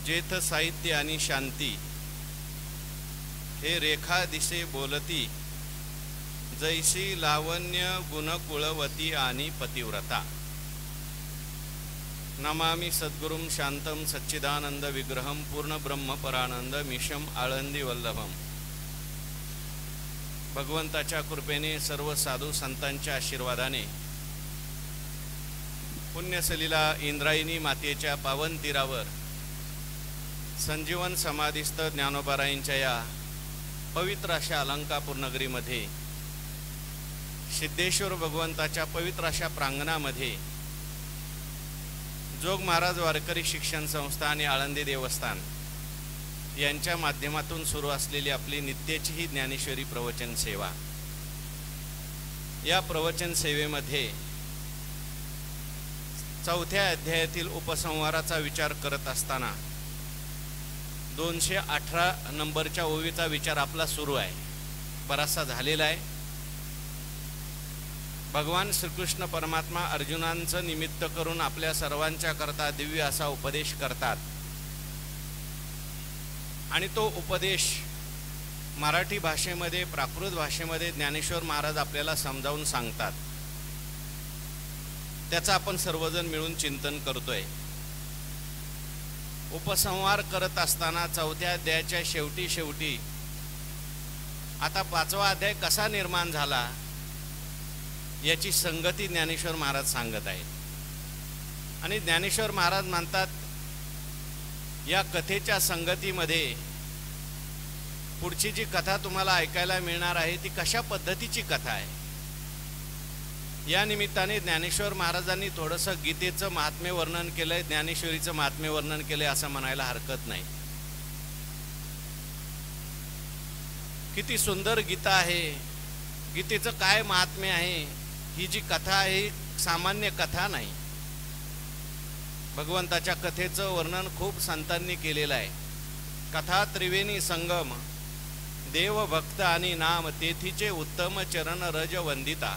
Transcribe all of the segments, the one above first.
जेथ साहित्य आणि शांती हे रेखा दिसे बोलती, जैसी लावण्य गुणकुळवती आणि पतिव्रता। नमामि सद्गुरुं शांतं सच्चिदानंद विग्रहं पूर्ण ब्रह्म परानंद मिशम आळंदी वल्लभम। भगवंताच्या कृपेने सर्व साधू संतांच्या आशीर्वादाने पुण्यसलीला इंद्रायणी मातेच्या पावन तीरावर संजीवन समाधीस्थ ज्ञानोबारायांच्या या पवित्र अशा अलंकापूर नगरीमध्ये सिद्धेश्वर भगवंताच्या पवित्र अशा प्रांगणामध्ये जोग महाराज वारकरी शिक्षण संस्था आणि आळंदी देवस्थान यांच्या माध्यमातून सुरू असलेली आपली नित्याची ही ज्ञानेश्वरी प्रवचन सेवा। या प्रवचन सेवेमध्ये चौथ्या अध्यायातील उपसंहाराचा विचार करत असताना 218 नंबरच्या ओवीचा विचार आपला सुरू आहे, बराचसा झालेला आहे। भगवान श्रीकृष्ण परमात्मा अर्जुनांचं निमित्त करून आपल्या सर्वांच्या करता दिव्य असा उपदेश करतात आणि तो उपदेश मराठी भाषेमध्ये प्राकृत भाषेमध्ये ज्ञानेश्वर महाराज आपल्याला समजावून सांगतात। त्याचा आपण सर्वजण मिळून चिंतन करतोय। उपसंहार करत असताना चौथ्या अध्यायाच्या शेवटी आता 5वा अध्याय कसा निर्माण झाला याची संगती ज्ञानेश्वर महाराज सांगत आहेत आणि ज्ञानेश्वर महाराज म्हणतात या कथेच्या संगतीमध्ये पुढची जी कथा तुम्हाला ऐकायला मिळणार आहे ती कशा पद्धतीची कथा आहे। या निमित्ताने ज्ञानेश्वर महाराजांनी थोडंसं गीतेचं महात्म्य वर्णन केलंय, ज्ञानेश्वरीचं महात्म्य वर्णन केलंय असं म्हणायला हरकत नाही। किती सुंदर गीता आहे, गीतेचं काय महात्म्य आहे। ही जी कथा आहे ही सामान्य कथा नाही, भगवंताच्या कथेचं वर्णन खूप संतांनी केलेलं आहे। कथा त्रिवेणी संगम, देव भक्त आणि नाम, तेथीचे उत्तम चरण रज वंदिता।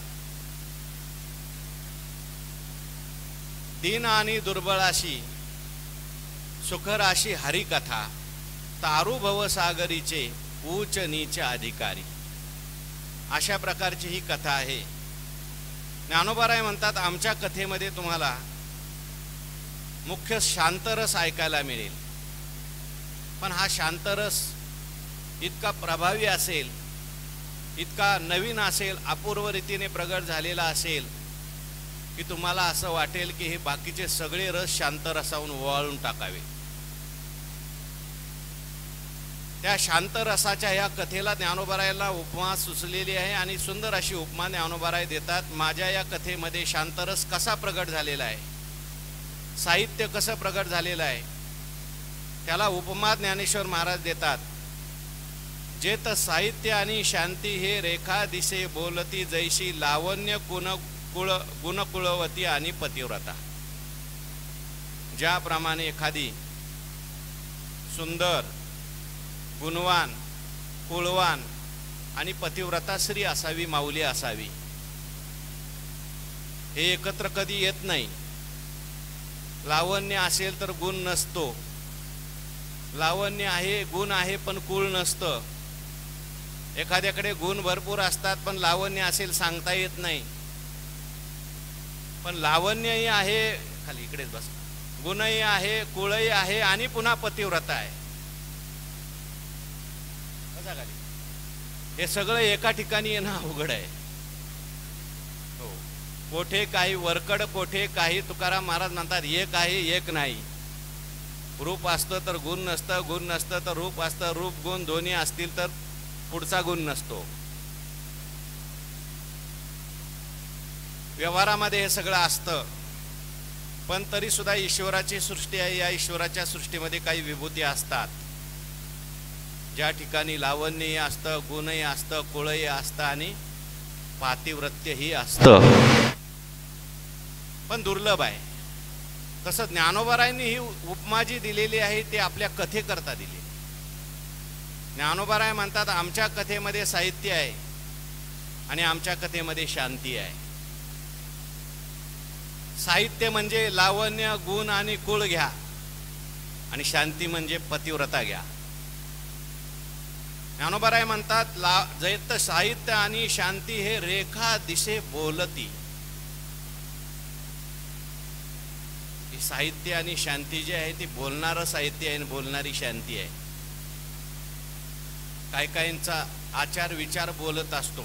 दीन आणि दुर्बळाशी सुखराशी हरिकथा, तारू भवसागरीचे उच्च नीच अधिकारी। अशा प्रकारची ही कथा आहे। ज्ञानोबाराय म्हणतात आमच्या कथेमध्ये तुम्हाला मुख्य शांतरस ऐकायला मिळेल, पण हा शांतरस इतका प्रभावी असेल, इतका नवीन असेल, अपूर्व रीतीने प्रगट झालेला असेल की तुम्हाला असं वाटेल की हे बाकीचे सगळे रस शांतरसाहून ओवाळून टाकावे। त्या शांतरसाच्या या कथेला ज्ञानोबारायला उपमा सुचलेली आहे आणि सुंदर अशी उपमा ज्ञानोबाराय देतात। माझ्या या कथेमध्ये शांतरस कसा प्रगट झालेला आहे, साहित्य कसं प्रगट झालेलं आहे, त्याला उपमा ज्ञानेश्वर महाराज देतात। जेत साहित्य आणि शांती हे रेखा दिसे बोलती, जैशी लावण्य गुणकुळवती आणि पतिव्रता। ज्याप्रमाणे एखादी सुंदर, गुणवान, कुळवान आणि पतिव्रता स्त्री असावी, माऊली असावी, हे एकत्र कधी येत नाही। लावण्य असेल तर गुण नसतो, लावण्य आहे, गुण आहे, पण कुळ नसतं। एखाद्याकडे गुण भरपूर असतात पण लावण्य असेल सांगता येत नाही, पण लावण्यही आहे, खाली इकडेच बस, गुणही आहे, कुळही आहे आणि पुन्हा पतिव्रता आहे। हे सगळं एका ठिकाणी येणं अवघड आहे। हो, कोठे काही वरकड, कोठे काही तुकाराम महाराज म्हणतात एक आहे एक नाही। रूप असतं तर गुण नसतं, गुण नसतं तर रूप असतं, रूप गुण दोन्ही असतील तर पुढचा गुण नसतो। व्यवहारामध्ये हे सगळं असतं, पण तरी सुद्धा ईश्वराची सृष्टी आहे। या ईश्वराच्या सृष्टीमध्ये काही विभूती असतात। ज्या ठिकाणी लावण्यही असतं, गुणही असतं, कुळही असतं आणि पातिव्रत्यही असतं, पण दुर्लभ आहे। तसं ज्ञानोबारायांनी ही उपमा जी दिलेली आहे ती आपल्या कथेकरता दिली। ज्ञानोबाराय म्हणतात आमच्या कथेमध्ये साहित्य आहे आणि आमच्या कथेमध्ये शांती आहे। साहित्य म्हणजे लावण्य, गुण आणि कुळ घ्या, आणि शांती म्हणजे पतिव्रता घ्या. ज्ञानोबाराय म्हणतात जैत साहित्य आणि शांती हे रेखा दिसे बोलती. साहित्य आणि शांती जे आहे ती बोलणारं साहित्य आहे आणि बोलणारी शांती आहे. काय काहींचा आचार विचार बोलत असतो.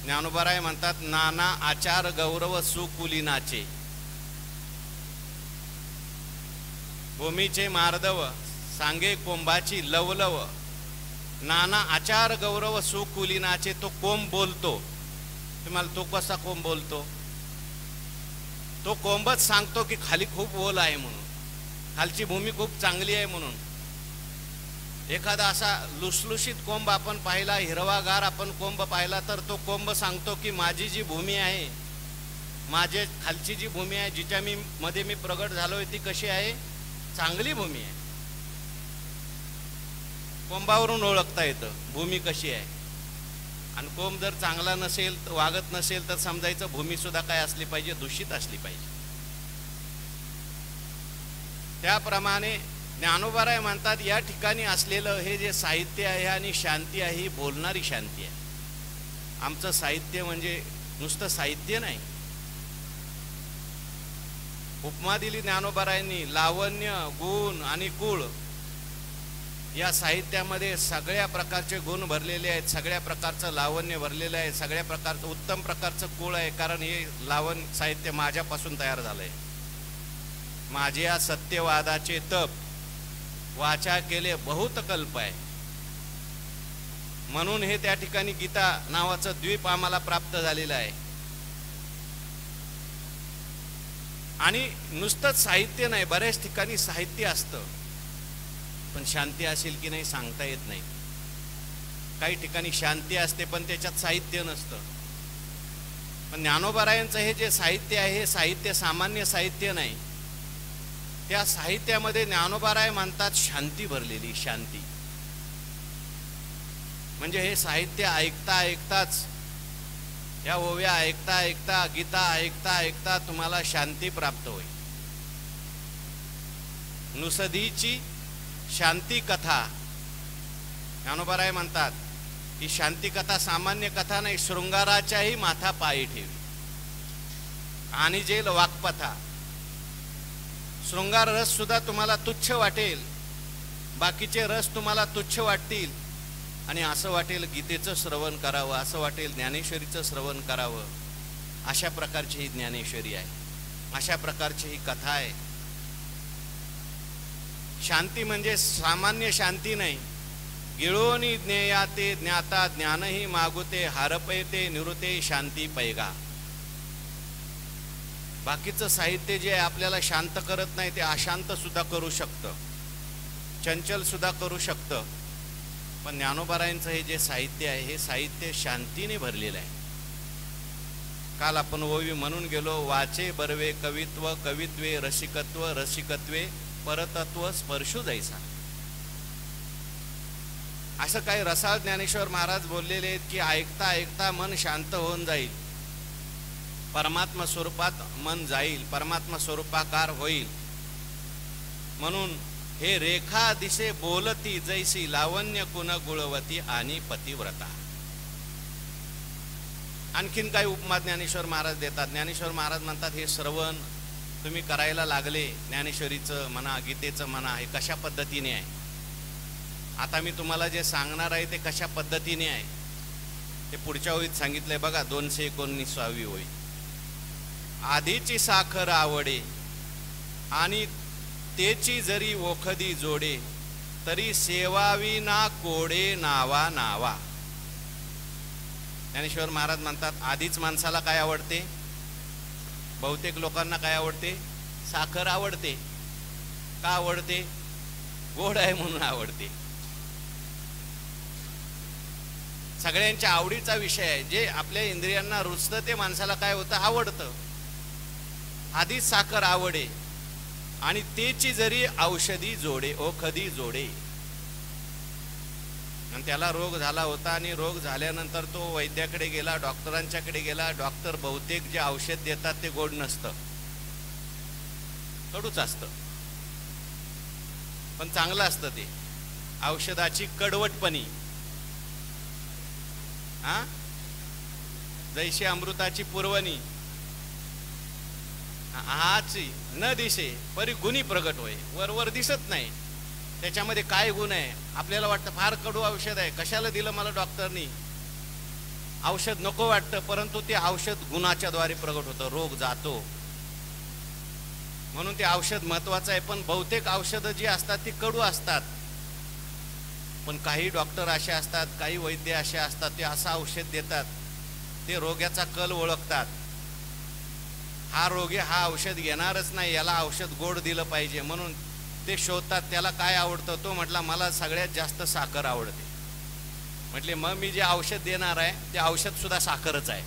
ज्ञानोबाराय म्हणतात नाना आचार गौरव सुकुलीनाचे. भूमीचे मार्दव सांगे कोंबाची लवलव. नाना आचार गौरव सुकुलीनाचे. तो कोंब बोलतो. तुम्हाला तो कसा कोंब बोलतो? तो कोंबच सांगतो की खाली खूप ओल आहे म्हणून, खालची भूमी खूप चांगली आहे म्हणून. एखादा असा लुसलुशीत कोंब आपण पाहिला, हिरवागार आपण कोंब पाहिला, तर तो कोंब सांगतो की माझी जी भूमी आहे, माझे खालची जी भूमी आहे, जिच्या मध्ये मी प्रगट झालोय, ती कशी आहे? चांगली भूमी आहे. कोंबावरून ओळखता येतं भूमी कशी आहे. आणि कोंब जर चांगला नसेल, वागत नसेल, तर समजायचं भूमी सुद्धा काय असली पाहिजे? दूषित असली पाहिजे. त्याप्रमाणे ज्ञानोबाराय म्हणतात या ठिकाणी असलेलं हे जे साहित्य आहे आणि शांती आहे, ही बोलणारी शांती आहे. आमचं साहित्य म्हणजे नुसतं साहित्य नाही. उपमा दिली ज्ञानोबारायांनी. लावण्य, गुण आणि कुळ या साहित्यामध्ये सगळ्या प्रकारचे गुण भरलेले आहेत, सगळ्या प्रकारचं लावण्य भरलेलं आहे, सगळ्या प्रकारचं उत्तम प्रकारचं कुळ आहे. कारण हे लावण्य साहित्य माझ्यापासून तयार झालंय. माझ्या सत्यवादाचे तप वाचा केले बहुत कल्प आहे म्हणून हे त्या ठिकाणी गीता नावाचं द्वीप आम्हाला प्राप्त झालेलं आहे. आणि नुसतंच साहित्य नाही, बऱ्याच ठिकाणी साहित्य असतं, पण शांती असेल की नाही सांगता येत नाही. काही ठिकाणी शांती असते पण त्याच्यात साहित्य नसतं. पण ज्ञानोबारायांचं हे जे साहित्य आहे, हे साहित्य सामान्य साहित्य नाही. त्या साहित्यामध्ये ज्ञानोबाराय म्हणतात शांती भरलेली. शांती म्हणजे हे साहित्य ऐकता ऐकताच, या ओव्या ऐकता ऐकता, गीता ऐकता ऐकता तुम्हाला शांती प्राप्त होईल. नुसदीची शांती कथा ज्ञानोबाराय म्हणतात ही शांती कथा सामान्य कथा नाही, शृंगाराच्याही माथा पायी ठेवी. आणि जेल वाक्पथा. शृंगार रस सुद्धा तुम्हाला तुच्छ वाटेल, बाकीचे रस तुम्हाला तुच्छ वाटतील, आणि असं वाटेल गीतेचं श्रवण करावं, असं वाटेल ज्ञानेश्वरीचं श्रवण करावं. अशा प्रकारची ही ज्ञानेश्वरी आहे, अशा प्रकारची ही कथा आहे. शांती म्हणजे सामान्य शांती नाही. गिळोनी ज्ञेयाते ज्ञाता ज्ञानही मागुते हारपयते निवृते शांती पैगा. बाकीचं साहित्य जे आपल्याला शांत करत नाही ते अशांत सुद्धा करू शकतं, चंचल सुद्धा करू शकतं. पण ज्ञानोबारायांचं हे जे साहित्य आहे, हे साहित्य शांतीने भरलेलं आहे. काल आपण ओवी म्हणून गेलो, वाचे बरवे कवित्व, कवित्वे रसिकत्व, रसिकत्वे परतत्व स्पर्शू जैसा. असं काही रसाळ ज्ञानेश्वर महाराज बोललेले आहेत की ऐकता ऐकता मन शांत होऊन जाईल, परमात्मा स्वरूपात मन जाईल, परमात्मा स्वरूपाकार होईल. म्हणून हे रेखा दिसे बोलती जैसी लावण्य कुण गुळवती आणि पतिव्रता. आणखीन काही उपमा ज्ञानेश्वर महाराज देतात. ज्ञानेश्वर महाराज म्हणतात हे श्रवण तुम्ही करायला लागले, ज्ञानेश्वरीचं म्हणा, गीतेचं म्हणा, हे कशा पद्धतीने आहे. आता मी तुम्हाला जे सांगणार आहे ते कशा पद्धतीने आहे ते पुढच्या ओळीत सांगितलंय बघा. 219वी ओळी. आधीची साखर आवडे आणि तेची जरी ओखदी जोडे, तरी सेवावी ना कोडे नावा नावा. ज्ञानेश्वर महाराज म्हणतात आधीच माणसाला काय आवडते? बहुतेक लोकांना काय आवडते? साखर आवडते. का आवडते? गोड आहे म्हणून आवडते. सगळ्यांच्या आवडीचा विषय आहे. जे आपल्या इंद्रियांना रुचतं ते माणसाला काय होतं? आवडतं. आधीच साखर आवडे आणि तेची जरी औषधी जोडे, ओखदी जोडे. आणि त्याला रोग झाला होता आणि रोग झाल्यानंतर तो वैद्याकडे गेला, डॉक्टरांच्याकडे गेला. डॉक्टर बहुतेक जे औषध देतात ते गोड नसतं, कडूच असतं. पण चांगलं असतं ते. औषधाची कडवटपणी, जैसे अमृताची पुरवणी, आची न दिसे परी गुणी प्रगट होय. वरवर दिसत नाही त्याच्यामध्ये काय गुण आहे. आपल्याला वाटतं फार कडू औषध आहे, कशाला दिलं मला डॉक्टरनी, औषध नको वाटतं, परंतु ते औषध गुणाच्या द्वारे प्रगट होतं, रोग जातो. म्हणून ते औषध महत्वाचं आहे. पण बहुतेक औषधं जी असतात ती कडू असतात. पण काही डॉक्टर असे असतात, काही वैद्य असे असतात, ते असं औषध देतात, ते रोग्याचा कल ओळखतात. हा रोगी हा औषध घेणारच नाही, याला औषध गोड दिलं पाहिजे, म्हणून ते शोधतात त्याला काय आवडतं. तो म्हटला मला सगळ्यात जास्त साखर आवडते. म्हटले मग मी जे औषध देणार आहे ते औषध सुद्धा साखरच आहे.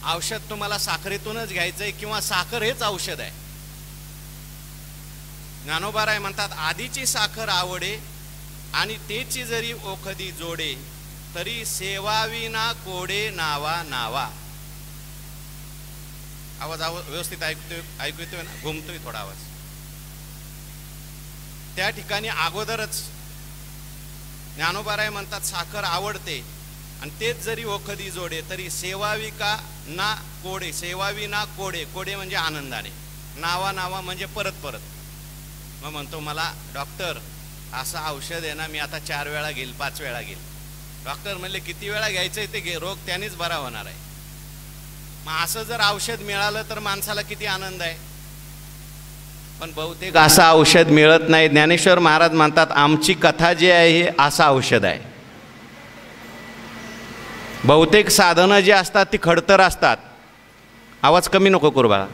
औषध तुम्हाला साखरेतूनच घ्यायचंय किंवा साखर हेच औषध आहे. ज्ञानोबाराय म्हणतात आधीची साखर आवडे आणि तेची जरी ओखदी जोडे तरी सेवाविना कोडे नावा नावा. आवाज व्यवस्थित ऐकू येतोय ना, घुमतोय थोडा आवाज. त्या ठिकाणी अगोदरच ज्ञानोबाराय म्हणतात साखर आवडते आणि तेच जरी ओखदी जोडे तरी सेवाविका ना कोडे, सेवावी ना कोडे, कोडे म्हणजे आनंदाने, नावा नावा म्हणजे परत परत. मग म्हणतो मला डॉक्टर असं औषध आहे ना, मी आता 4 वेळा घेईल 5 वेळा घेईल. डॉक्टर म्हणले किती वेळा घ्यायचंय ते घे, रोग त्यानेच बरा होणार आहे. मग असं जर औषध मिळालं तर माणसाला किती आनंद आहे. पण बहुतेक असं औषध मिळत नाही. ज्ञानेश्वर महाराज म्हणतात आमची कथा जी आहे हे असं औषध आहे. बहुतेक साधनं जी असतात ती खडतर असतात. आवाज कमी नको करू बाळा,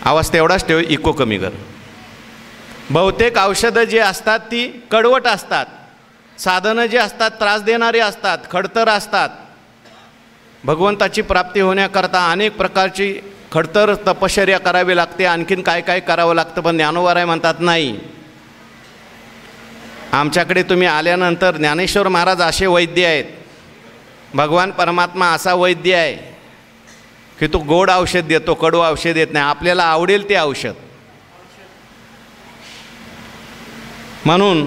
आवाज तेवढाच ठेव, इको कमी कर. बहुतेक औषधं जी असतात ती कडवट असतात. साधनं जी असतात त्रास देणारी असतात, खडतर असतात. भगवंताची प्राप्ती होण्याकरता अनेक प्रकारची खडतर तपश्चर्या करावी लागते, आणखीन काय काय करावं लागतं. पण ज्ञानोबाराय म्हणतात नाही, आमच्याकडे तुम्ही आल्यानंतर ज्ञानेश्वर महाराज असे वैद्य आहेत, भगवान परमात्मा असा वैद्य आहे की तो गोड औषध देतो, कडू औषध देत नाही. आपल्याला आवडेल ते औषध. म्हणून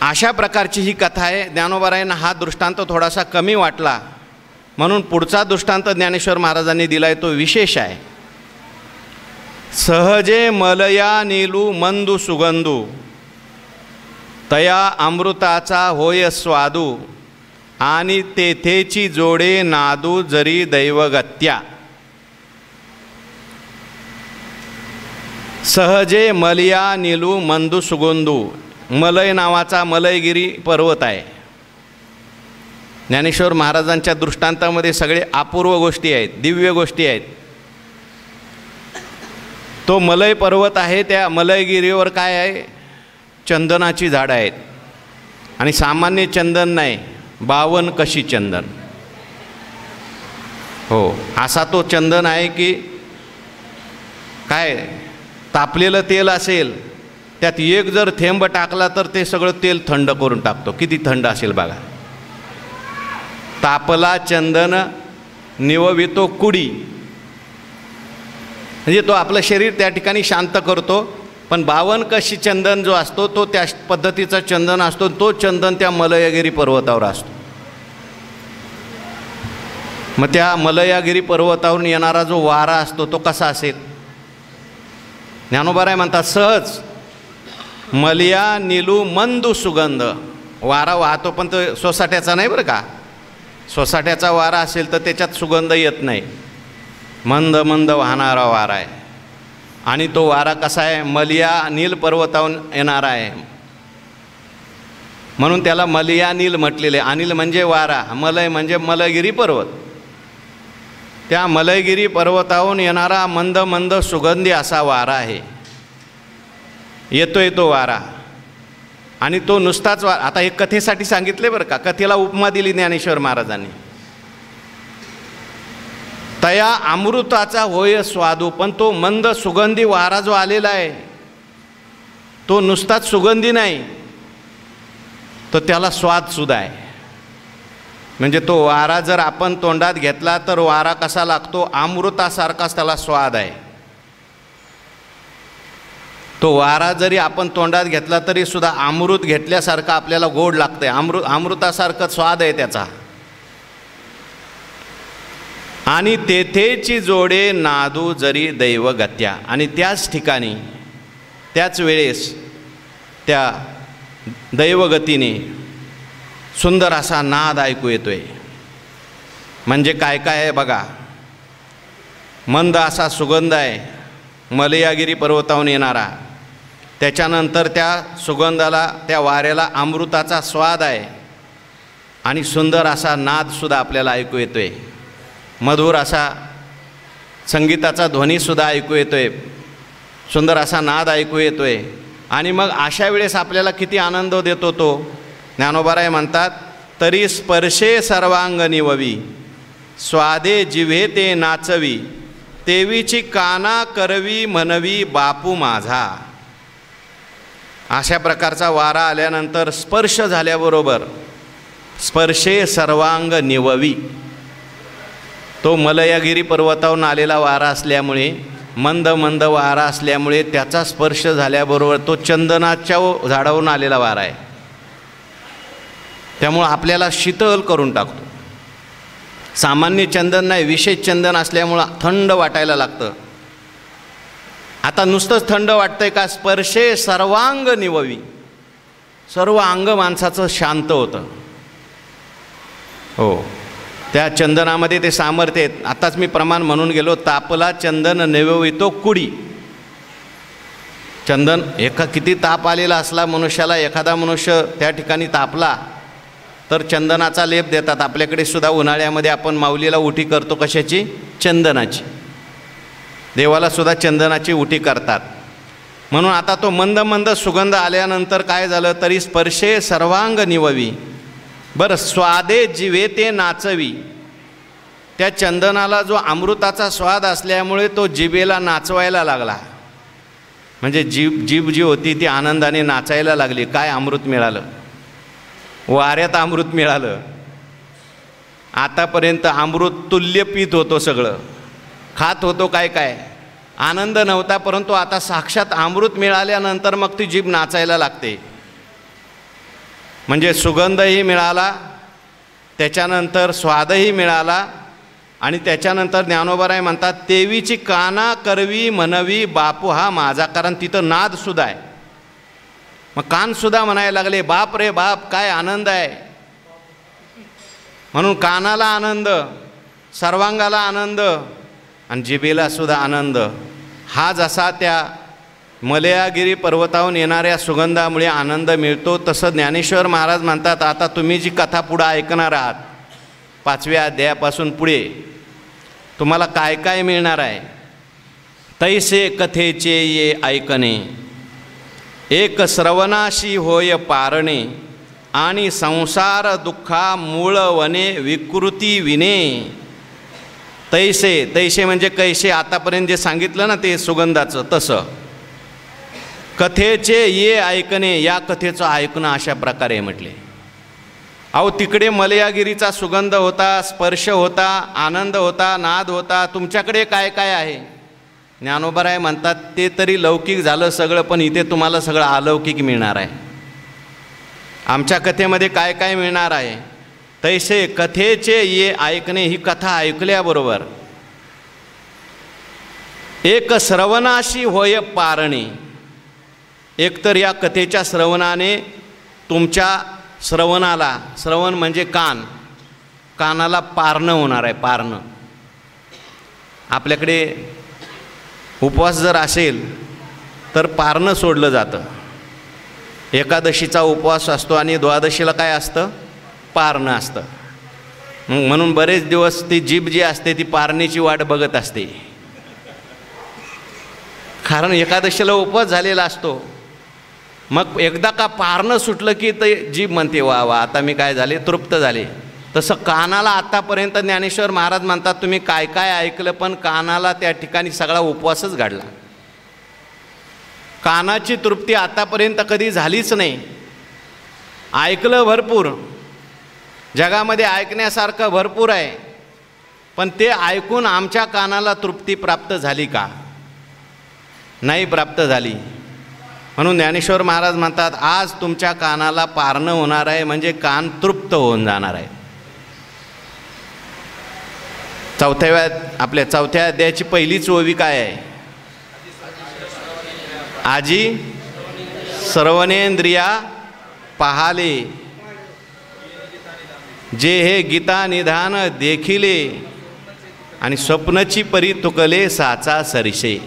अशा प्रकारची ही कथा आहे. ज्ञानोबारायांना हा दृष्टांत थोडासा कमी वाटला, म्हणून पुढचा दृष्टांत ज्ञानेश्वर महाराजांनी दिलाय तो विशेष आहे. सहजे मलया नीलू मंदू सुगंधू तया अमृताचा होय स्वादू आणि तेथेची जोडे नादू जरी दैवगत्या. सहजे मलया नीलू मंदू सुगंधू, मलय नावाचा मलयगिरी पर्वत आहे. ज्ञानेश्वर महाराजांच्या दृष्टांतामध्ये सगळे अपूर्व गोष्टी आहेत, दिव्य गोष्टी आहेत. तो मलय पर्वत आहे, त्या मलयगिरीवर काय आहे, चंदनाची झाडं आहेत. आणि सामान्य चंदन नाही, 52 कशी चंदन. हो, असा तो चंदन आहे की काय तापलेलं तेल असेल त्यात एक जर थेंब टाकला तर ते सगळं तेल थंड करून टाकतो. किती थंड असेल बघा. तापला चंदन निववितो कुडी, म्हणजे तो आपलं शरीर त्या ठिकाणी शांत करतो. पण 52 कशी चंदन जो असतो तो त्या पद्धतीचा चंदन असतो. तो चंदन त्या मलयगिरी पर्वतावर असतो. मग त्या मलयगिरी पर्वतावरून येणारा जो वारा असतो तो कसा असेल. ज्ञानोबाराय म्हणतात सहज मलिया नीलू मंदू सुगंध. वारा वाहतो पण तो सोसाट्याचा नाही बरं का. सोसाट्याचा वारा असेल तर त्याच्यात सुगंध येत नाही. मंद मंद वाहणारा वारा आहे. आणि तो वारा कसा आहे, मलिया नील पर्वतावरून येणारा आहे, म्हणून त्याला मलिया नील म्हटलेले. अनिल म्हणजे वारा, मलय म्हणजे मलयगिरी पर्वत. त्या मलयगिरी पर्वतावरून येणारा मंद मंद सुगंधी असा वारा आहे. येतोय तो वारा. आणि तो नुसताच वारा. आता एक कथेसाठी सांगितले बरं का, कथेला उपमा दिली ज्ञानेश्वर महाराजांनी. तया अमृताचा होय स्वादू, पण तो मंद सुगंधी वारा जो आलेला आहे तो नुसताच सुगंधी नाही, तर त्याला स्वाद सुद्धा आहे. म्हणजे तो वारा जर आपण तोंडात घेतला तर वारा कसा लागतो, अमृतासारखाच त्याला स्वाद आहे. तो वारा जरी आपण तोंडात घेतला तरी सुद्धा अमृत घेतल्यासारखं आपल्याला गोड लागतंय, अमृतासारखं स्वाद आहे त्याचा. आणि तेथेची जोडे नादू जरी दैवगत्या. आणि त्याच ठिकाणी त्याच वेळेस त्या दैवगतीने सुंदर असा नाद ऐकू येतोय. म्हणजे काय काय आहे बघा. मंद असा सुगंध आहे मलयागिरी पर्वतावरून येणारा. त्याच्यानंतर त्या सुगंधाला, त्या वाऱ्याला अमृताचा स्वाद आहे. आणि सुंदर असा नादसुद्धा आपल्याला ऐकू येतोय. मधुर असा संगीताचा ध्वनीसुद्धा ऐकू येतोय. सुंदर असा नाद ऐकू येतोय. आणि मग अशा वेळेस आपल्याला किती आनंद देतो तो. ज्ञानोबाराय म्हणतात, तरी स्पर्शे सर्वांग निववी, स्वादे जिव्हे ते नाचवी, तेवीची काना करवी म्हणवी बापू माझा. अशा प्रकारचा वारा आल्यानंतर स्पर्श झाल्याबरोबर स्पर्शे सर्वांग निववी, तो मलयागिरी पर्वतावरून आलेला वारा असल्यामुळे, मंद मंद वारा असल्यामुळे त्याचा स्पर्श झाल्याबरोबर तो चंदनाच्या झाडावरून आलेला वारा आहे. त्यामुळं आपल्याला शीतल करून टाकतो. सामान्य चंदन नाही, विशेष चंदन असल्यामुळं थंड वाटायला लागतं. आता नुसतंच थंड वाटतंय का, स्पर्शे सर्वांग निववी, सर्व अंग माणसाचं शांत होतं. हो, त्या चंदनामध्ये ते सामर्थ्य आहेत. आताच मी प्रमाण म्हणून गेलो, तापला चंदन निववितो कुडी. चंदन किती ताप आलेला असला मनुष्याला, एखादा मनुष्य त्या ठिकाणी तापला तर चंदनाचा लेप देतात. आपल्याकडे सुद्धा उन्हाळ्यामध्ये आपण माऊलीला उटी करतो, कशाची? चंदनाची. देवाला सुद्धा चंदनाची उटी करतात. म्हणून आता तो मंद मंद सुगंध आल्यानंतर काय झालं, तरी स्पर्शे सर्वांग निववी. बरं, स्वादे जिवे ते नाचवी. त्या चंदनाला जो अमृताचा स्वाद असल्यामुळे तो जिभेला नाचवायला लागला. म्हणजे जीभ जी होती ती आनंदाने नाचायला लागली. काय अमृत मिळालं, वाऱ्यात अमृत मिळालं. आतापर्यंत अमृत तुल्य पीत होतो, सगळं खात होतो, काय काय आनंद नव्हता. परंतु आता साक्षात अमृत मिळाल्यानंतर मग ती जीभ नाचायला लागते. म्हणजे सुगंधही मिळाला, त्याच्यानंतर स्वादही मिळाला. आणि त्याच्यानंतर ज्ञानोबाराय म्हणतात, तेवीची काना करवी म्हणवी बापू हा माझा. कारण तिथं नादसुद्धा आहे. मग कानसुद्धा म्हणायला लागले, बाप रे बाप, काय आनंद आहे. म्हणून कानाला आनंद, सर्वांगाला आनंद आणि जिभेला सुद्धा आनंद. हा जसा त्या मलयागिरी पर्वतावरून येणाऱ्या सुगंधामुळे आनंद मिळतो, तसं ज्ञानेश्वर महाराज म्हणतात, आता तुम्ही जी कथा पुढं ऐकणार आहात 5व्या अध्यायापासून पुढे तुम्हाला काय काय मिळणार आहे. तैसे कथेचे ये ऐकणे, एक श्रवणाशी होय पारणे, आणि संसार दुःखा मूळ वने विकृती विने. तैसे, तैसे म्हणजे कैसे, आतापर्यंत जे सांगितलं ना ते सुगंधाचं, तसं. कथेचे ये ऐकणे, या कथेचं ऐकणं अशा प्रकारे म्हटले. अहो, तिकडे मलयागिरीचा सुगंध होता, स्पर्श होता, आनंद होता, नाद होता. तुमच्याकडे काय काय आहे? ज्ञानोबाराय म्हणतात, ते तरी लौकिक झालं सगळं, पण इथे तुम्हाला सगळं अलौकिक मिळणार आहे. आमच्या कथेमध्ये काय काय मिळणार आहे? तैसे कथेचे ये ऐकणे, ही कथा ऐकल्याबरोबर एक श्रवणाशी होय पारणे. एकतर या कथेच्या श्रवणाने तुमच्या श्रवणाला, श्रवण म्हणजे कान, कानाला पारणं होणार आहे. पारणं, आपल्याकडे उपवास जर असेल तर पारणं सोडलं जातं. एकादशीचा उपवास असतो आणि द्वादशीला काय असतं? पारणं असतं. म्हणून बरेच दिवस ती जीभ जी असते ती पारणेची वाट बघत असते. कारण एकादशीला उपवास झालेला असतो. मग एकदा का पारणं सुटलं की ते जीभ म्हणते, वा वा, आता मी काय झाले, तृप्त झाले. तसं कानाला आतापर्यंत ज्ञानेश्वर महाराज म्हणतात, तुम्ही काय काय ऐकलं, पण कानाला त्या ठिकाणी सगळा उपवासच घडला. कानाची तृप्ती आतापर्यंत कधी झालीच नाही. ऐकलं भरपूर, जगामध्ये ऐकण्यासारखं भरपूर आहे, पण ते ऐकून आमच्या कानाला तृप्ती प्राप्त झाली का? नाही प्राप्त झाली. म्हणून ज्ञानेश्वर महाराज म्हणतात आज तुमच्या कानाला पारणं होणार आहे, म्हणजे कान तृप्त होऊन जाणार आहे. आपल्या चौथ्या अध्यायाची पहिलीच ओवी काय आहे? आजी सर्वनेंद्रिया पाहाले, जे हे गीता निधान देखिले, आणि स्वप्नची परी तुकले साचा सरिसे.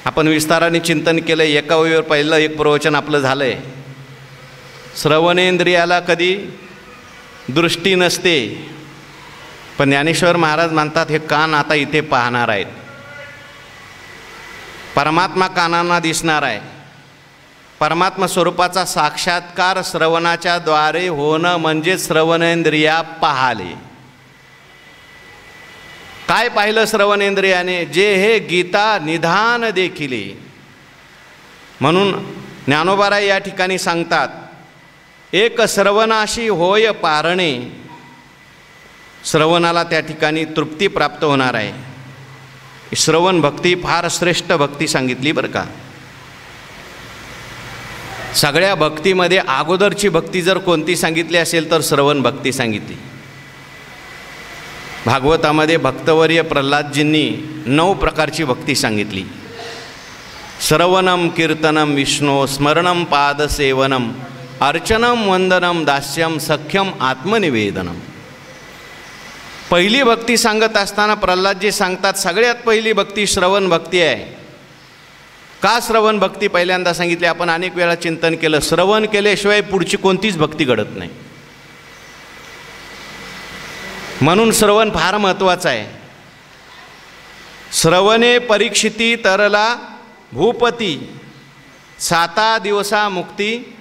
आपण विस्ताराने चिंतन केलं. एका ओळीवर पहिलं एक प्रवचन आपलं झालं आहे. श्रवणेंद्रियाला कधी दृष्टी नसते, पण ज्ञानेश्वर महाराज म्हणतात हे कान आता इथे पाहणार आहेत. परमात्मा कानांना दिसणार आहे. परमात्मा स्वरूपाचा साक्षात्कार श्रवणाच्या द्वारे होणं म्हणजे श्रवणेंद्रिया पाहाले. काय पाहिलं श्रवणेंद्रियाने? जे हे गीता निधान देखिले. म्हणून ज्ञानोबाराय या ठिकाणी सांगतात, एक श्रवणाशी होय पारणे. श्रवणाला त्या ठिकाणी तृप्ती प्राप्त होणार आहे. श्रवण भक्ती फार श्रेष्ठ भक्ती सांगितली बरं का. सगळ्या भक्तीमध्ये अगोदरची भक्ती जर कोणती सांगितली असेल तर श्रवण भक्ती सांगितली. भागवतामध्ये भक्तवर्य प्रल्हादजींनी 9 प्रकारची भक्ती सांगितली. श्रवणम कीर्तनम विष्णू, स्मरणम पादसेवनम, अर्चनम वंदनम दास्यम, सख्यम आत्मनिवेदनम. पहिली भक्ती सांगत असताना प्रल्हादजी सांगतात सगळ्यात पहिली भक्ती श्रवण भक्ती आहे. का श्रवण भक्ती पहिल्यांदा सांगितली? आपण अनेक वेळा चिंतन केलं. श्रवण केल्याशिवाय पुढची कोणतीच भक्ती घडत नाही. म्हणून श्रवण फार महत्त्वाचं आहे. श्रवणे परीक्षिती तरला भूपती, 7 दिवसा मुक्ती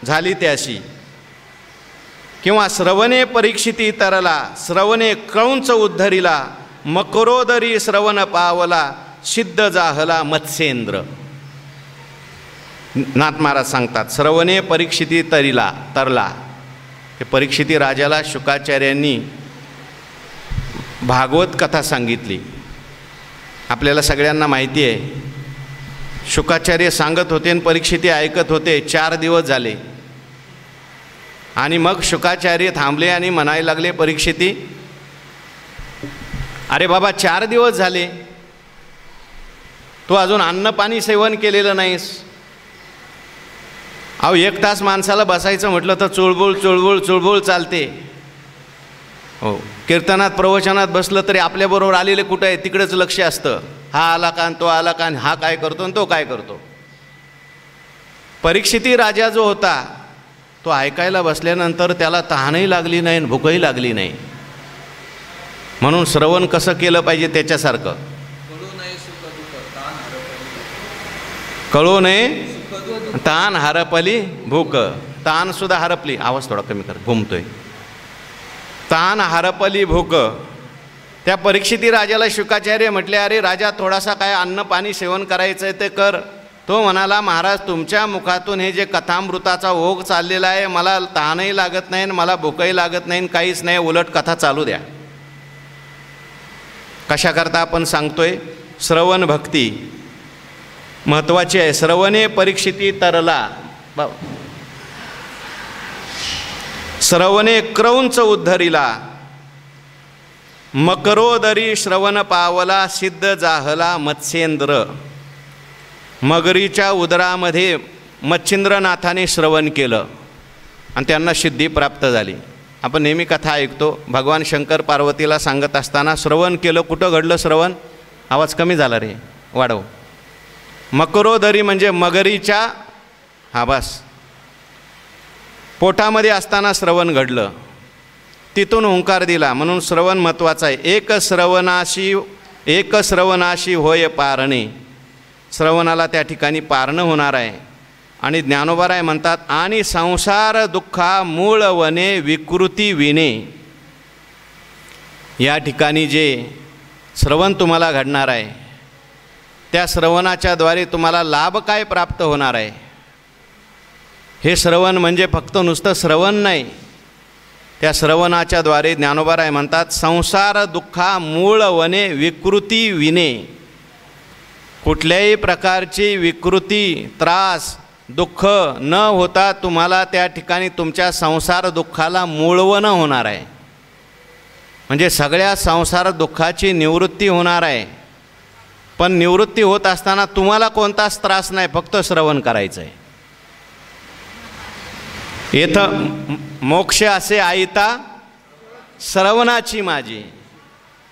झाली त्याशी. किंवा श्रवणे परीक्षिती तरला, श्रवणे क्रौंच उद्धरिला, मकरोदरी श्रवण पावला, सिद्ध जाहला मत्स्येंद्र. नाथ महाराज सांगतात श्रवणे परीक्षिती तरला. हे परीक्षिती राजाला शुकाचार्यांनी भागवत कथा सांगितली. आपल्याला सगळ्यांना माहिती आहे. शुकाचार्य सांगत होते आणि परीक्षिती ऐकत होते. 4 दिवस झाले आणि मग शुकाचार्य थांबले आणि म्हणायला लागले, परीक्षिती अरे बाबा 4 दिवस झाले तू अजून अन्न पाणी सेवन केलेलं नाहीस. अहो 1 तास माणसाला बसायचं म्हटलं तर चुळबुळ चुळबुळ चुळबुळ चालते. हो, कीर्तनात प्रवचनात बसलं तरी आपल्याबरोबर आलेले कुठं आहे तिकडेच लक्ष असतं. हा आला का, तो आला का, हा काय करतो आणि तो काय करतो. परीक्षिती राजा जो होता तो ऐकायला बसल्यानंतर त्याला तहानही लागली नाही, भूकही लागली नाही. म्हणून श्रवण कसं केलं पाहिजे त्याच्यासारखं. कळू नये तान हरपली भूक. तान सुद्धा हरपली. आवाज थोडा कमी कर, घुमतोय. तान हरपली भूक. त्या परीक्षिती राजाला शुकाचार्य म्हटले, अरे राजा थोडासा काय अन्न पाणी सेवन करायचं आहे ते कर. तो म्हणाला, महाराज तुमच्या मुखातून हे जे कथामृताचा ओघ चाललेला आहे, मला तहानही लागत नाही, मला भूकही लागत नाही, काहीच नाही, उलट कथा चालू द्या. कशाकरता आपण सांगतोय? श्रवण भक्ती महत्त्वाची आहे. श्रवणे परीक्षिती तरला, श्रवणे क्रौंच उद्धरिला, मकरोदरी श्रवण पावला, सिद्ध जाहला मत्स्येंद्र. मगरीच्या उदरामध्ये मच्छिंद्रनाथाने श्रवण केलं आणि त्यांना सिद्धी प्राप्त झाली. आपण नेहमी कथा ऐकतो. भगवान शंकर पार्वतीला सांगत असताना श्रवण केलं. कुठं घडलं श्रवण? आवाज कमी झाला रे, वाढव. मकरोदरी म्हणजे मगरीच्या, हा बस, पोटामध्ये असताना श्रवण घडलं. तिथून ओंकार दिला. म्हणून श्रवण महत्त्वाचं आहे. एक श्रवणाशी होय पारणे. श्रवणाला त्या ठिकाणी पारणं होणार आहे. आणि ज्ञानोबाराय म्हणतात, आणि संसार दुःखा मूळ वने विकृती विने. या ठिकाणी जे श्रवण तुम्हाला घडणार आहे त्या श्रवणाच्या द्वारे तुम्हाला लाभ काय प्राप्त होणार आहे? हे श्रवण म्हणजे फक्त नुसतं श्रवण नाही. त्या श्रवणाच्या द्वारे ज्ञानोबाराय म्हणतात, संसार दुःखा मूळ वने विकृती विने. कुठल्याही प्रकारची विकृती, त्रास, दुःख न होता तुम्हाला त्या ठिकाणी तुमच्या संसार दुःखाला मूळवणं होणार आहे. म्हणजे सगळ्या संसार दुःखाची निवृत्ती होणार आहे. पण निवृत्ती होत असताना तुम्हाला कोणताच त्रास नाही, फक्त श्रवण करायचं आहे. इथं मोक्ष असे आईता श्रवणाची माझी.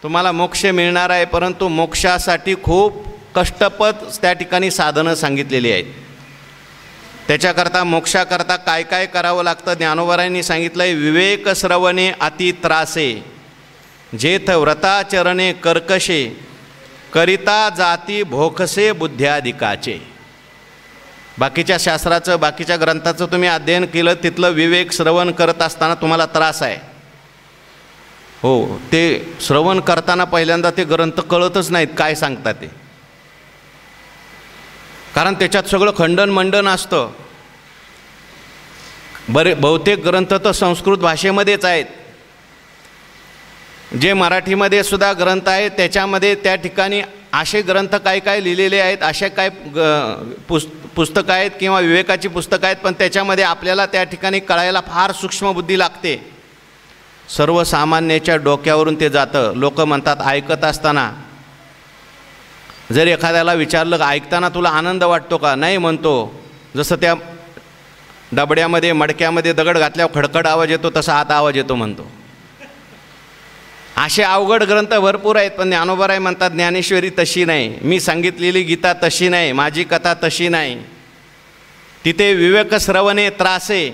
तुम्हाला मोक्ष मिळणार आहे, परंतु मोक्षासाठी खूप कष्टपद त्या ठिकाणी साधनं सांगितलेली आहेत. त्याच्याकरता मोक्षाकरता काय काय करावं लागतं ज्ञानोबरायांनी सांगितलं आहे. विवेक श्रवणे अति त्रासे, जेथ व्रताचरणे कर्कशे, करिता जाती भोकसे बुद्ध्याधिकाचे. बाकीच्या शास्त्राचं, बाकीच्या ग्रंथाचं तुम्ही अध्ययन केलं, तिथलं विवेक श्रवण करत असताना तुम्हाला त्रास आहे. हो, ते श्रवण करताना पहिल्यांदा ते ग्रंथ कळतच नाहीत काय सांगतात ते, कारण त्याच्यात सगळं खंडन मंडन असतं. बहुतेक ग्रंथ तर संस्कृत भाषेमध्येच आहेत. जे मराठीमध्ये सुद्धा ग्रंथ आहेत त्याच्यामध्ये त्या ठिकाणी असे ग्रंथ काय काय लिहिलेले आहेत, असे काय पुस्तकं आहेत किंवा विवेकाची पुस्तकं आहेत, पण त्याच्यामध्ये आपल्याला त्या ठिकाणी कळायला फार सूक्ष्म बुद्धी लागते. सर्वसामान्याच्या डोक्यावरून ते जातं. लोक म्हणतात ऐकत असताना जर एखाद्याला विचारलं ऐकताना तुला आनंद वाटतो का, नाही म्हणतो. जसं त्या डबड्यामध्ये मडक्यामध्ये दगड घातल्यावर खडखड आवाज येतो तसा आता आवाज येतो म्हणतो. असे अवघड ग्रंथ भरपूर आहेत, पण ज्ञानोबराय म्हणतात ज्ञानेश्वरी तशी नाही, मी सांगितलेली गीता तशी नाही, माझी कथा तशी नाही. तिथे विवेक श्रवणे त्रासे,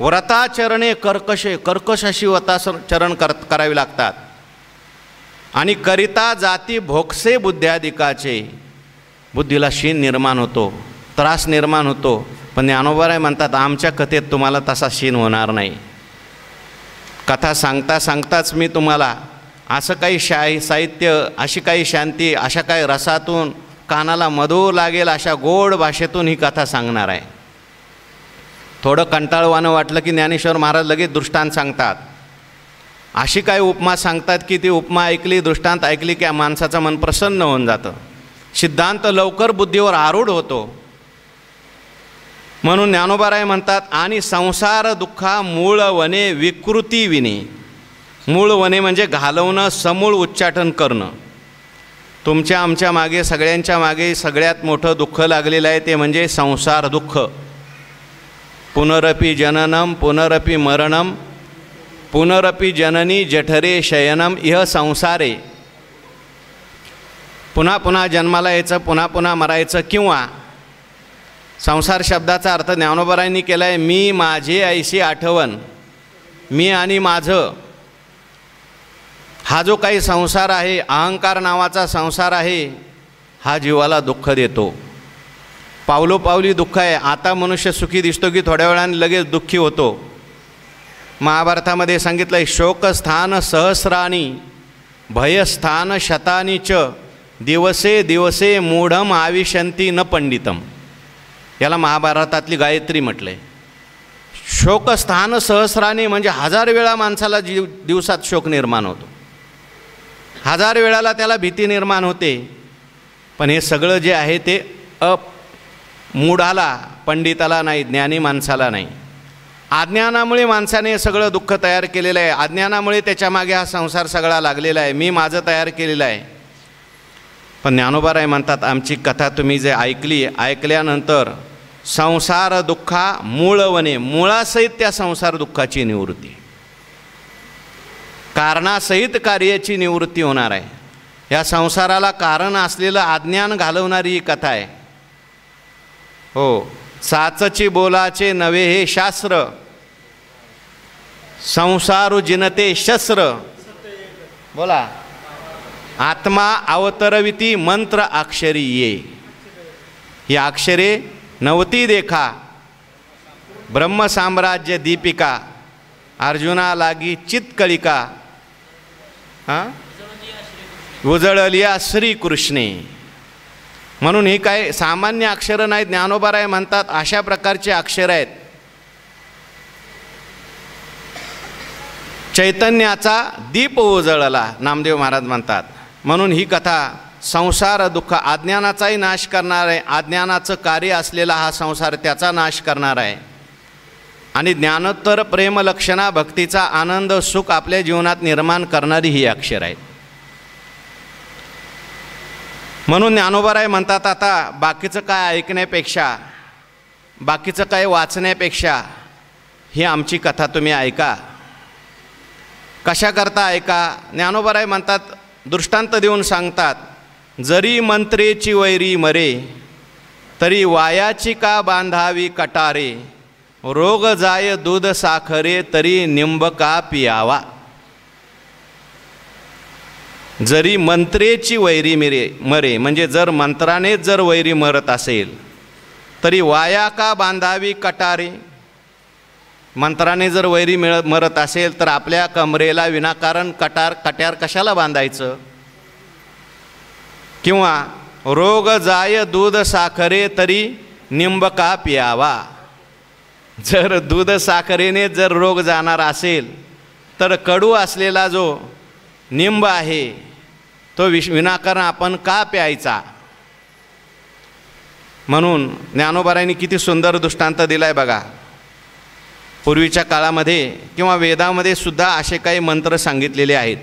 व्रताचरणे कर्कशे, कर्कश अशी व्रताचरण करावी लागतात. आणि करिता जाती भोगसे बुद्ध्याधिकाचे, बुद्धीला शीन निर्माण होतो, त्रास निर्माण होतो. पण ज्ञानोबराय म्हणतात आमच्या कथेत तुम्हाला तसा शीन होणार नाही. कथा सांगता सांगताच मी तुम्हाला असं काही साहित्य, अशी काही शांती, अशा काही रसातून कानाला मधुर लागेल अशा गोड भाषेतून ही कथा सांगणार आहे. थोडं कंटाळवानं वाटलं की ज्ञानेश्वर महाराज लगेच दृष्टांत सांगतात. अशी काही उपमा सांगतात की ती उपमा ऐकली, दृष्टांत ऐकली की माणसाचं मन प्रसन्न होऊन जातं. सिद्धांत लवकर बुद्धीवर आरूढ होतो. म्हणून ज्ञानोबराय म्हणतात आणि संसार दुःखा मूळ वने विकृती विने. मूळ वने म्हणजे घालवणं, समूळ उच्चाटन करणं. तुमच्या आमच्या मागे, सगळ्यांच्या मागे सगळ्यात मोठं दुःख लागलेलं आहे ते म्हणजे संसार दुःख. पुनरपि जननम पुनरपि मरणम पुनरपि जननी जठरे शयनम इह संसारे. पुन्हा पुन्हा जन्माला यायचं, पुन्हा पुन्हा मरायचं. किंवा संसार शब्दाचा अर्थ ज्ञानोबरायांनी केला आहे मी माझे ऐशी आठवण, मी आणि माझं. हा जो काही संसार आहे, अहंकार नावाचा संसार आहे, हा जीवाला दुःख देतो. पावलोपावली दुःख आहे. आता मनुष्य सुखी दिसतो की थोड्या वेळाने लगेच दुःखी होतो. महाभारतामध्ये सांगितलं आहे शोकस्थान सहस्राणी भयस्थान शतानी च दिवसे दिवसे मूढम आविशंती न पंडितम. याला महाभारतातली गायत्री म्हटलं आहे. शोकस्थान सहस्राने म्हणजे 1000 वेळा माणसाला दिवसात शोक निर्माण होतो, 1000 वेळाला त्याला भीती निर्माण होते. पण हे सगळं जे आहे ते मूढाला, पंडिताला नाही, ज्ञानी माणसाला नाही. अज्ञानामुळे माणसाने हे सगळं दुःख तयार केलेलं आहे. अज्ञानामुळे त्याच्या मागे हा संसार सगळा लागलेला आहे, मी माझं तयार केलेलं आहे. पण ज्ञानोबराय म्हणतात आमची कथा तुम्ही जे ऐकली, ऐकल्यानंतर संसार दुःखा मूळवणे, मुळासहित त्या संसार दुःखाची निवृत्ती, कारणासहित कार्याची निवृत्ती होणार आहे. या संसाराला कारण असलेलं अज्ञान घालवणारी ही कथा आहे. हो, साचची बोलाचे नवे हे शास्त्र, संसारू जिनते शस्त्र. बोला, आत्मा अवतरविती मंत्र अक्षरी ये. ही अक्षरे नवती देखा, ब्रह्मसाम्राज्य दीपिका, अर्जुना लागी चित्कळिका, उजळलिया श्रीकृष्णे. म्हणून ही काय सामान्य अक्षरं नाहीत. ज्ञानोबराय म्हणतात अशा प्रकारचे अक्षर आहेत. चैतन्याचा दीप उजळला, नामदेव महाराज म्हणतात. म्हणून ही कथा संसार दुःख, अज्ञानाचाही नाश करणार आहे, अज्ञानाचं कार्य असलेला हा संसार त्याचा नाश करणार आहे, आणि ज्ञानोत्तर प्रेमलक्षणा भक्तीचा आनंद सुख आपल्या जीवनात निर्माण करणारी ही अक्षर आहेत. म्हणून ज्ञानोबाराय म्हणतात, आता बाकीचं काय ऐकण्यापेक्षा, बाकीचं काय वाचण्यापेक्षा ही आमची कथा तुम्ही ऐका. कशा करता ऐका? ज्ञानोबाराय म्हणतात, दृष्टांत देऊन सांगतात, जरी मंत्रेची वैरी मरे तरी वायाची का बांधावी कटारे, रोग जाय दूध साखरे तरी निंब का पियावा. जरी मंत्रेची वैरी मरे म्हणजे जर मंत्रानेच जर वैरी मरत असेल तरी वाया का बांधावी कटारे, मंत्राने जर वैरी मरत असेल तर आपल्या कमरेला विनाकारण कट्यार कशाला बांधायचं. किंवा रोग जाय दूध साखरे तरी निंब का पियावा, जर दूध साखरेने जर रोग जाणार असेल तर कडू असलेला जो निंब आहे तो विनाकारण आपण का प्यायचा. म्हणून ज्ञानोबारायांनी किती सुंदर दृष्टांत दिलाय बघा. पूर्वीच्या काळामध्ये किंवा वेदामध्ये सुद्धा असे काही मंत्र सांगितलेले आहेत.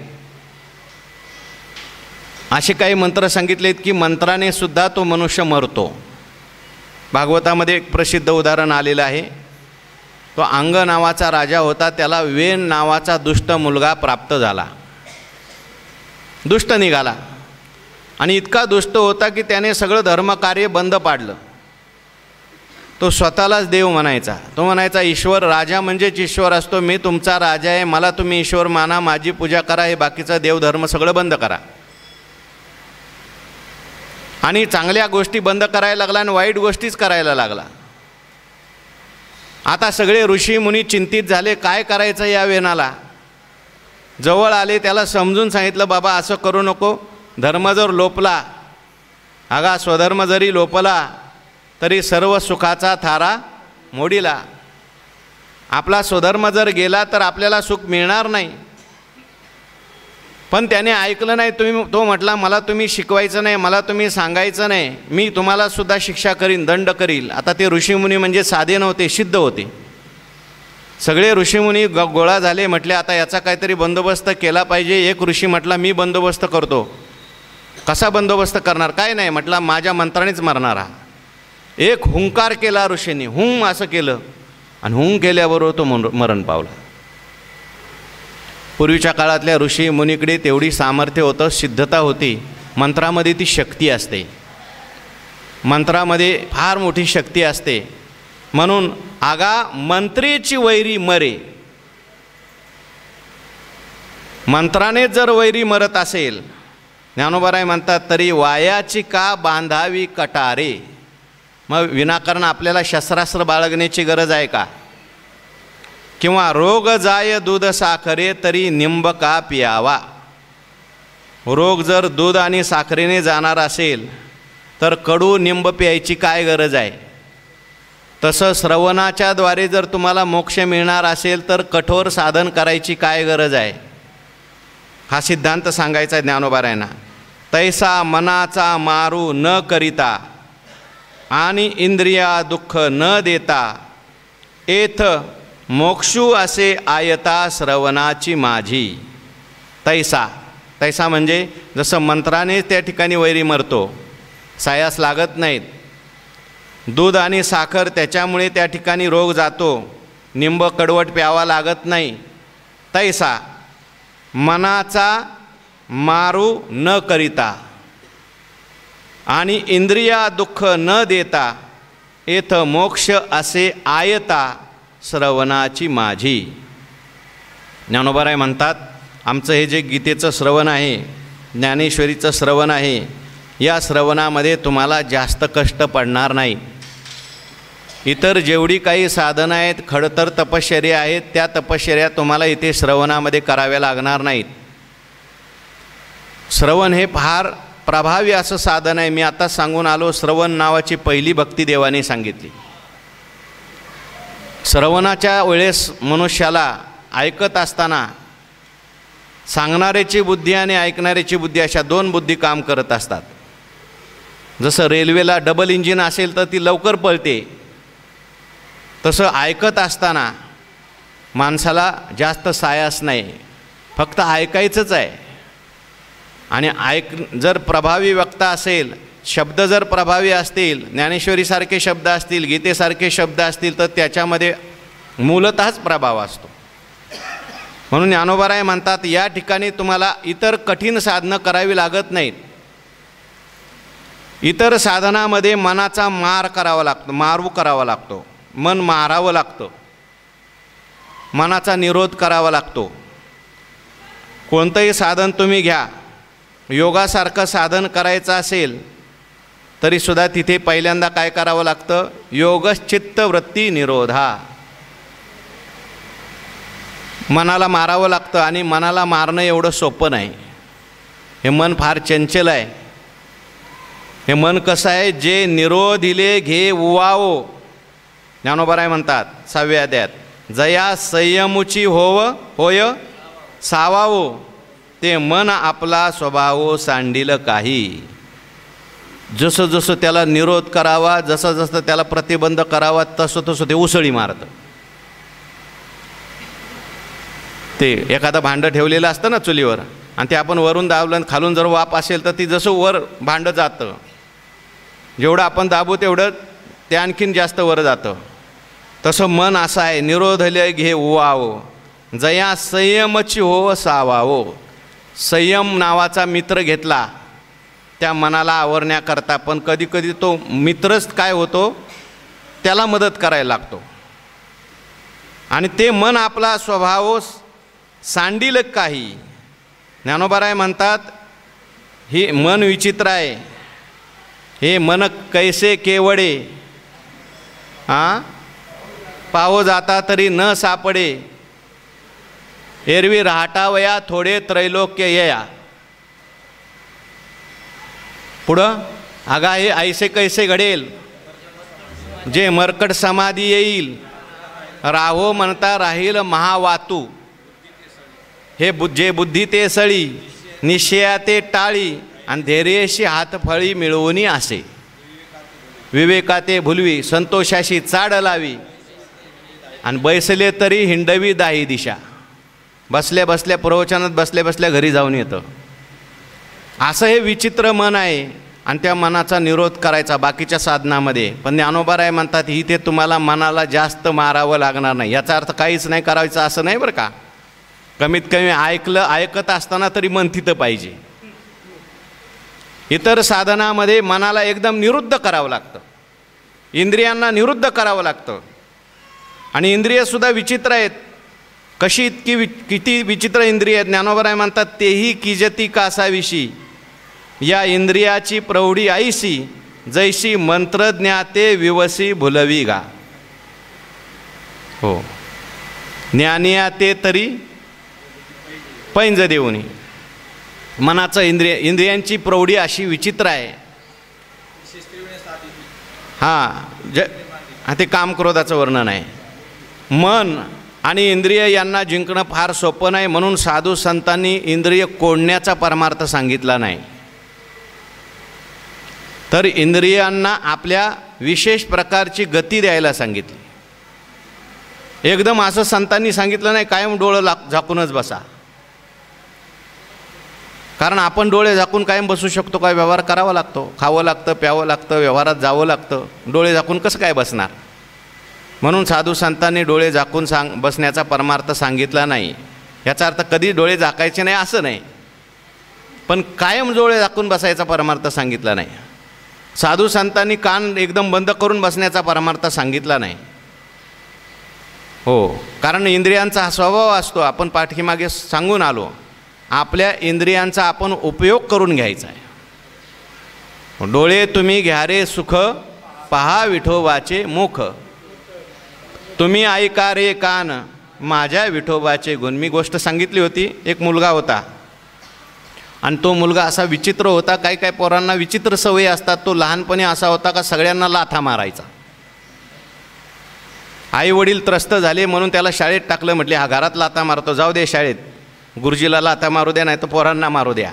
असे काही मंत्र सांगितले आहेत की मंत्राने सुद्धा तो मनुष्य मरतो. भागवतामध्ये एक प्रसिद्ध उदाहरण आलेलं आहे. तो अंग नावाचा राजा होता, त्याला वेन नावाचा दुष्ट मुलगा प्राप्त झाला, दुष्ट निघाला, आणि इतका दुष्ट होता की त्याने सगळं धर्मकार्य बंद पाडलं. तो स्वतःलाच देव म्हणायचा. तो म्हणायचा, ईश्वर, राजा म्हणजेच ईश्वर असतो, मी तुमचा राजा आहे, मला तुम्ही ईश्वर माना, माझी पूजा करा, हे बाकीचा देवधर्म सगळं बंद करा. आणि चांगल्या गोष्टी बंद करायला लागला आणि वाईट गोष्टीच करायला लागला. आता सगळे ऋषी मुनी चिंतित झाले, काय करायचं या वेनाला. जवळ आले, त्याला समजून सांगितलं, बाबा असं करू नको, धर्म जर लोपला, अगा स्वधर्म जरी लोपला तरी सर्व सुखाचा थारा मोडीला. आपला स्वधर्म जर गेला तर आपल्याला सुख मिळणार नाही. पण त्याने ऐकलं नाही. तो म्हटला, मला तुम्ही शिकवायचं नाही, मला तुम्ही सांगायचं नाही, मी तुम्हाला सुद्धा शिक्षा करीन, दंड करील. आता ते ऋषीमुनी म्हणजे साधे नव्हते, सिद्ध होते. सगळे ऋषीमुनी गोळा झाले. म्हटले, आता याचा काहीतरी बंदोबस्त केला पाहिजे. एक ऋषी म्हटला, मी बंदोबस्त करतो. कसा बंदोबस्त करणार? काय नाही म्हटला, माझ्या मंत्रानेच मरणारा. एक हुंकार केला ऋषींनी, हुं असं केलं, आणि हुं केल्याबरोबर तो मरण पावला. पूर्वीच्या काळातल्या ऋषी मुनीकडे तेवढी सामर्थ्य होतं, सिद्धता होती. मंत्रामध्ये ती शक्ती असते, मंत्रामध्ये फार मोठी शक्ती असते. म्हणून आगा मंत्रेची वैरी मरे, मंत्राने जर वैरी मरत असेल, ज्ञानोबाराय म्हणतात, तरी वायाची का बांधावी कटारे. मग विनाकारण आपल्याला शस्त्रास्त्र बाळगण्याची गरज आहे का? किंवा रोग जाय दूध साखरे तरी निंब का पियावा. रोग जर दूध आणि साखरेने जाणार असेल तर कडू निंब प्यायची काय गरज आहे. तसं श्रवणाच्या द्वारे जर तुम्हाला मोक्ष मिळणार असेल तर कठोर साधन करायची काय गरज आहे. हा सिद्धांत सांगायचा ज्ञानोबारायांना. तैसा मनाचा मारू न करिता आणि इंद्रिया दुःख न देता, एथ मोक्षू असे आयता श्रवणाची माझी. तैसा, तैसा म्हणजे जसं मंत्राने त्या ठिकाणी वैरी मरतो, सायास लागत नाहीत. दूध आणि साखर त्याच्यामुळे त्या ठिकाणी रोग जातो, निंब कडवट प्यावा लागत नाही. तैसा मनाचा मारू न करिता आणि इंद्रिया दुःख न देता, एथ मोक्ष असे आयता श्रवणाची माझी. ज्ञानोबाराय म्हणतात, आमचं हे जे गीतेचं श्रवण आहे, ज्ञानेश्वरीचं श्रवण आहे, या श्रवणामध्ये तुम्हाला जास्त कष्ट पडणार नाही. इतर जेवढी काही साधनं आहेत, खडतर तपश्चर्या आहेत, त्या तपश्चर्या तुम्हाला इथे श्रवणामध्ये कराव्या लागणार नाहीत. श्रवण हे फार प्रभावी असं साधन आहे. मी आता सांगून आलो, श्रवण नावाची पहिली भक्ती देवाने सांगितली. श्रवणाच्या वेळेस मनुष्याला ऐकत असताना सांगणाऱ्याची बुद्धी आणि ऐकणाऱ्याची बुद्धी अशा दोन बुद्धी काम करत असतात. जसं रेल्वेला डबल इंजिन असेल तर ती लवकर पळते, तसं ऐकत असताना माणसाला जास्त सायास नाही, फक्त ऐकायचंच आहे. आणि जर प्रभावी वक्ता असेल, शब्द जर प्रभावी असतील, ज्ञानेश्वरीसारखे शब्द असतील, गीतेसारखे शब्द असतील, तर त्याच्यामध्ये मूलतःच प्रभाव असतो. म्हणून ज्ञानोबाराय म्हणतात, या ठिकाणी तुम्हाला इतर कठीण साधनं करावी लागत नाहीत. इतर साधनामध्ये मनाचा मार करावा लागतो, मारू करावा लागतो, मन मारावं लागतं, मनाचा निरोध करावा लागतो. कोणतंही साधन तुम्ही घ्या, योगासारखं साधन करायचं असेल तरीसुद्धा तिथे पहिल्यांदा काय करावं लागतं? योगश्चित्तवृत्ती निरोधा. मनाला मारावं लागतं. आणि मनाला मारणं एवढं सोपं नाही. हे मन फार चंचल आहे. हे मन कसं आहे? जे निरोधिले घे उवावो, ज्ञानोबाराय म्हणतात 6व्या अध्यायात, जया संयमुची होय सावावो, ते मन आपला स्वभाव सांडिल काही. जसं जसं त्याला निरोध करावा, जसं जसं त्याला प्रतिबंध करावा, तसं तसं ते उसळी मारतं. ते एखादं भांडं ठेवलेलं असतं ना चुलीवर, आणि ते आपण वरून दाबलं, खालून जर वाफ असेल तर ती जसं वर भांडं जातं, जेवढं आपण दाबू तेवढं ते आणखीन जास्त वर जातं. तसं मन असं आहे, निरोधले घे उवावो, जया संयमची हो सावावो. संयम नावाचा मित्र घेतला त्या मनाला आवरण्याकरता, पण कधी कधी तो मित्रच काय होतो, त्याला मदत करायला लागतो. आणि ते मन आपला स्वभाव सांडील काही. ज्ञानोबाराय म्हणतात, हे मन विचित्र आहे, हे मन कैसे केवडे, पाहो जाता तरी न सापडे, एरवी राहटावया थोडे त्रैलोक्य येया. पुढं, अगा हे ऐसे कैसे घडेल, जे मरकट समाधी येईल, राहो म्हणता राहील महावातू. हे जे बुद्धी ते सळी, निश्चया ते टाळी, आणि धैर्यशी हातफळी मिळवून असे. विवेका ते भुलवी, संतोषाशी चाड लावी, आणि बैसले तरी हिंडवी दाही दिशा. बसल्या बसल्या प्रवचनात बसल्या बसल्या घरी जाऊन येतं. असं हे विचित्र मन आहे. आणि त्या मनाचा निरोध करायचा बाकीच्या साधनामध्ये. पण ज्ञानोबाराय म्हणतात, ही ते तुम्हाला मनाला जास्त मारावं लागणार नाही. याचा अर्थ काहीच नाही करायचं असं नाही बरं का. कमीत कमी ऐकत असताना तरी मन तिथं पाहिजे. इतर साधनामध्ये मनाला एकदम निरुद्ध करावं लागतं, इंद्रियांना निरुद्ध करावं लागतं. आणि इंद्रियसुद्धा विचित्र आहेत. कशी किती विचित्र इंद्रिय आहेत. ज्ञानोबाराय म्हणतात, तेही किजती कासाविषयी, या इंद्रियाची प्रौढी आईसी, जैशी मंत्रज्ञाते विवसी भुलवी गा. हो, ज्ञानिया ते तरी पैंज देऊनी. मनाचं इंद्रियांची प्रौढी अशी विचित्र आहे. ते काम क्रोधाचं वर्णन आहे. मन आणि इंद्रिय यांना जिंकणं फार सोपं नाही. म्हणून साधू संतांनी इंद्रिय कोडण्याचा परमार्थ सांगितला नाही, तर इंद्रियांना आपल्या विशेष प्रकारची गती द्यायला सांगितली. एकदम असं संतांनी सांगितलं नाही, कायम डोळं झाकूनच बसा. कारण आपण डोळे झाकून कायम बसू शकतो काय? व्यवहार करावा लागतो, खावं लागतं, प्यावं लागतं, व्यवहारात जावं लागतं. डोळे झाकून कसं काय बसणार? म्हणून साधू संतांनी डोळे झाकून बसण्याचा परमार्थ सांगितला नाही. याचा अर्थ कधी डोळे झाकायचे नाही असं नाही, पण कायम डोळे झाकून बसायचा परमार्थ सांगितला नाही. साधू संतांनी कान एकदम बंद करून बसण्याचा परमार्थ सांगितला नाही. हो, कारण इंद्रियांचा हा स्वभाव असतो. आपण पाठीमागे सांगून आलो, आपल्या इंद्रियांचा आपण उपयोग करून घ्यायचा आहे. डोळे तुम्ही घ्या रे सुख, पहा विठोबाचे मुख, तुम्ही ऐका रे कान, माझ्या विठोबाचे गुण. मी गोष्ट सांगितली होती. एक मुलगा होता, आणि तो मुलगा असा विचित्र होता. काही काही पोरांना विचित्र सवयी असतात. तो लहानपणी असा होता का सगळ्यांना लाथा मारायचा. आई वडील त्रस्त झाले म्हणून त्याला शाळेत टाकलं. म्हटले, हा घरात लाथा मारतो, जाऊ दे शाळेत. गुरुजीला लाथा मारू द्या, नाही तर पोरांना मारू द्या.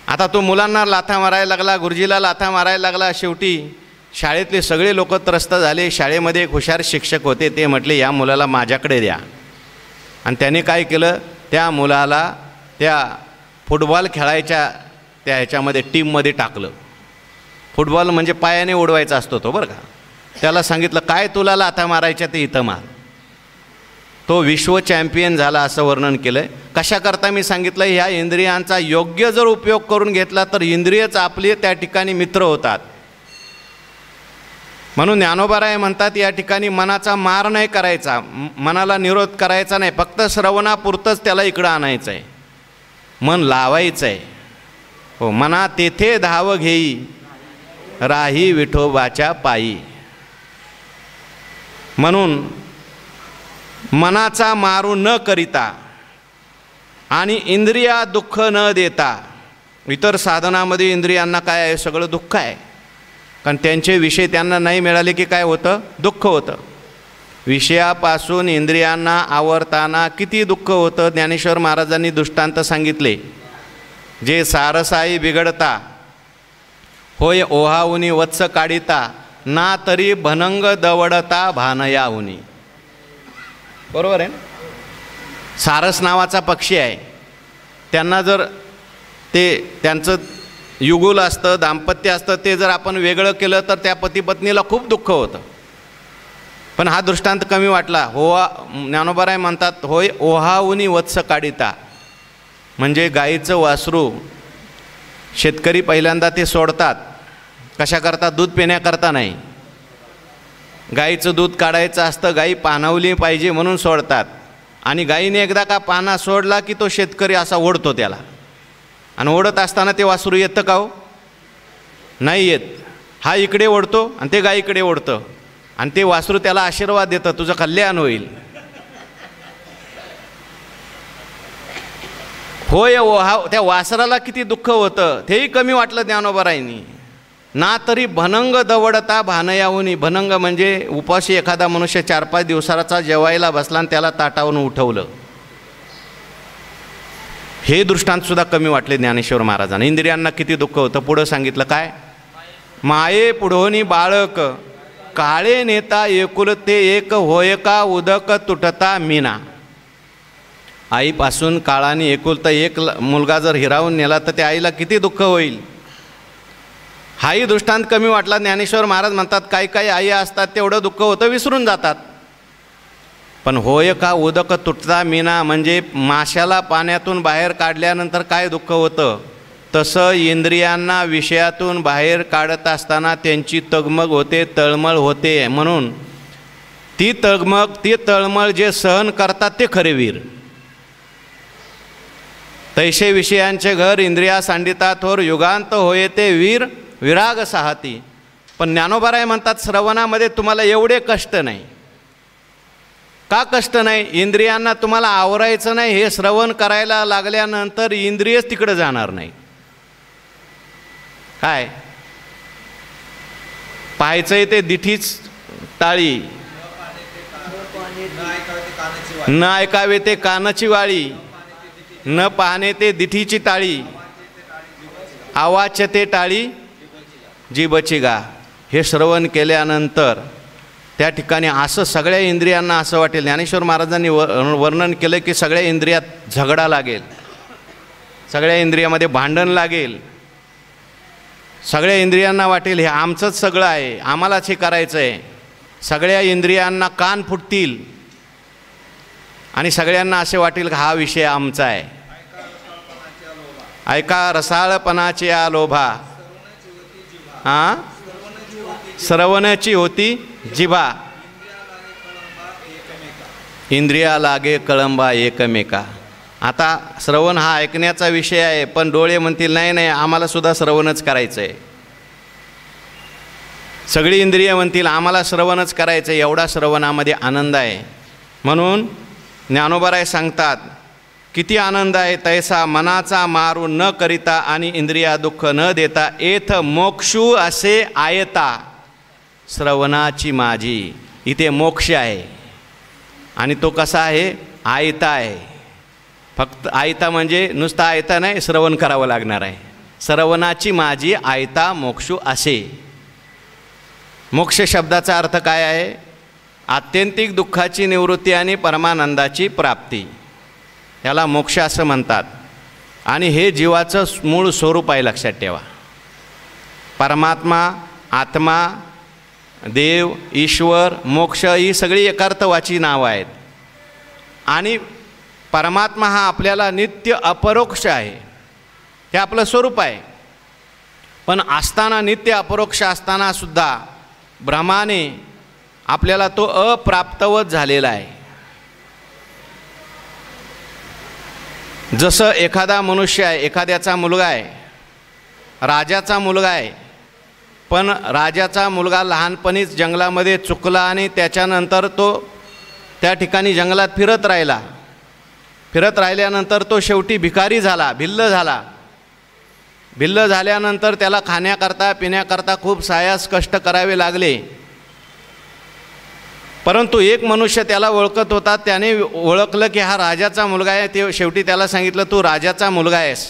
आता तो मुलांना लाथा मारायला लागला, गुरुजीला लाथा मारायला लागला. शेवटी शाळेतले सगळे लोक त्रस्त झाले. शाळेमध्ये एक हुशार शिक्षक होते, ते म्हटले या मुलाला माझ्याकडे द्या. आणि त्याने काय केलं, त्या मुलाला त्या फुटबॉल खेळायच्या त्या ह्याच्यामध्ये टीममध्ये टाकलं. फुटबॉल म्हणजे पायाने उडवायचा असतो तो, बरं का. त्याला सांगितलं काय तुला लाथा मारायच्या ते इथं मार. तो विश्व चॅम्पियन झाला असं वर्णन केलं आहे. कशाकरता मी सांगितलं, ह्या इंद्रियांचा योग्य जर उपयोग करून घेतला तर इंद्रियच आपले त्या ठिकाणी मित्र होतात. म्हणून ज्ञानोबाराय म्हणतात या ठिकाणी मनाचा मार नाही करायचा, मनाला निरोध करायचा नाही, फक्त श्रवणापुरतंच त्याला इकडं आणायचं आहे, मन लावायचं आहे. हो, मना तेथे धाव घेई राही विठोबाच्या पायी. म्हणून मनाचा मारू न करिता आणि इंद्रिया दुःख न देता, इतर साधनामध्ये इंद्रियांना काय आहे, सगळं दुःख आहे. कारण त्यांचे विषय त्यांना नाही मिळाले की काय होतं, दुःख होतं. विषयापासून इंद्रियांना आवरताना किती दुःख होतं. ज्ञानेश्वर महाराजांनी दृष्टांत सांगितले. जे सारसाई बिघडता होय ओहाऊनी वत्स काढिता, ना तरी भनंग दवडता भानयाहुनी. बरोबर आहे ना. सारस नावाचा पक्षी आहे, त्यांना जर ते त्यांचं युगुल असतं, दाम्पत्य असतं, ते जर आपण वेगळं केलं तर त्या पती पत्नीला खूप दुःख होतं. पण हा दृष्टांत कमी वाटला. ज्ञानोबाराय म्हणतात होय ओहाऊनी वत्स काढिता, म्हणजे गाईचं वासरू शेतकरी पहिल्यांदा ते सोडतात. कशाकरता, दूध पिण्याकरता नाही. गाईचं दूध काढायचं असतं, गाई पाणवली पाहिजे म्हणून सोडतात. आणि गाईने एकदा का पाना सोडला की तो शेतकरी असा ओढतो त्याला. आणि ओढत असताना ते वासरू येतं का हो, नाही येत. हा इकडे ओढतो आणि ते गाईकडे ओढतं, आणि ते वासरू त्याला आशीर्वाद देतं, तुझं कल्याण होईल. होय ओहा, त्या वासराला किती दुःख होतं तेही कमी वाटलं ज्ञानोबारायांनी. ना तरी भनंग दवडता भानयाहुनी. भनंग म्हणजे उपाशी एखादा मनुष्य 4-5 दिवसाचा जेवायला बसला आणि त्याला ताटावरून उठवलं, हे दृष्टांतसुद्धा कमी वाटले ज्ञानेश्वर महाराजांना. इंद्रियांना किती दुःख होतं. पुढं सांगितलं काय, माये पुढोनी बाळक काळे नेता एकुलते एक होय का उदक तुटता मीना. आईपासून काळाने एकुलता एक मुलगा जर हिरावून नेला तर त्या आईला किती दुःख होईल. हाही दृष्टांत कमी वाटला. ज्ञानेश्वर महाराज म्हणतात काही काही आई असतात तेवढं दुःख होतं विसरून जातात. पण होय का उदक तुटता मीना म्हणजे माशाला पाण्यातून बाहेर काढल्यानंतर काय दुःख होतं, तसं इंद्रियांना विषयातून बाहेर काढत असताना त्यांची तगमग होते, तळमळ होते. म्हणून ती तगमग, ती तळमळ जे सहन करतात ते खरे वीर. तैसे विषयांचे घर इंद्रिया सांडिता थोर, युगांत होय ते वीर विराग साहती. पण ज्ञानोबाराय म्हणतात श्रवणामध्ये तुम्हाला एवढे कष्ट नाही. का कष्ट नाही, इंद्रियांना तुम्हाला आवरायचं नाही. हे श्रवण करायला लागल्यानंतर इंद्रियच तिकडे जाणार नाही. काय पाहायचंय ते दिठीच टाळी, न ऐकावे ते कानाची वाळी, न पाहणे ते दिठीची टाळी, आवाच ते टाळी जीभची गा. हे श्रवण केल्यानंतर त्या ठिकाणी असं सगळ्या इंद्रियांना असं वाटेल. ज्ञानेश्वर महाराजांनी वर्णन केलं की सगळ्या इंद्रियात झगडा लागेल, सगळ्या इंद्रियामध्ये भांडण लागेल. सगळ्या इंद्रियांना वाटेल हे आमचंच सगळं आहे, आम्हालाच हे करायचं आहे. सगळ्या इंद्रियांना कान फुटतील आणि सगळ्यांना असे वाटेल की हा विषय आमचा आहे. ऐका रसाळपणाची आ लोभा, श्रवणाची होती जिभा, इंद्रिया लागे कळंबा एकमेका. आता श्रवण हा ऐकण्याचा विषय आहे, पण डोळे म्हणतील नाही नाही आम्हाला सुद्धा श्रवणच करायचं आहे. सगळी इंद्रिय म्हणतील आम्हाला श्रवणच करायचं आहे. एवढा श्रवणामध्ये आनंद आहे. म्हणून ज्ञानोबाराय सांगतात किती आनंद आहे, तैसा मनाचा मारू न करिता आणि इंद्रिया दुःख न देता एथ मोक्षू असे आयता श्रवणाची माझी. इथे मोक्ष आहे आणि तो कसा आहे, आयता आहे. फक्त आयता म्हणजे नुसता आयता नाही, श्रवण करावं लागणार आहे. श्रवणाची माझी आयता मोक्षू असे. मोक्ष शब्दाचा अर्थ काय आहे? आत्यंतिक दुःखाची निवृत्ती आणि परमानंदाची प्राप्ती, याला मोक्ष असं म्हणतात. आणि हे जीवाचं मूळ स्वरूप आहे, लक्षात ठेवा. परमात्मा, आत्मा, देव, ईश्वर, मोक्ष ही सगळी एकार्थवाची नावं आहेत. आणि परमात्मा हा आपल्याला नित्य अपरोक्ष आहे, हे आपलं स्वरूप आहे. पण असताना, नित्य अपरोक्ष असतानासुद्धा भ्रमाने आपल्याला तो अप्राप्तवत झालेला आहे. जसं एखादा मनुष्य आहे, एखाद्याचा मुलगा आहे, राजाचा मुलगा आहे, पण राजाचा मुलगा लहानपणीच जंगलामध्ये चुकला आणि त्याच्यानंतर तो त्या ठिकाणी जंगलात फिरत राहिला. फिरत राहिल्यानंतर तो शेवटी भिकारी झाला, भिल्ल झाला. भिल्ल झाल्यानंतर त्याला खाण्याकरता पिण्याकरता खूप सायास कष्ट करावे लागले. परंतु एक मनुष्य त्याला ओळखत होता, त्याने ओळखलं की हा राजाचा मुलगा आहे. ते शेवटी त्याला सांगितलं, तू राजाचा मुलगा आहेस.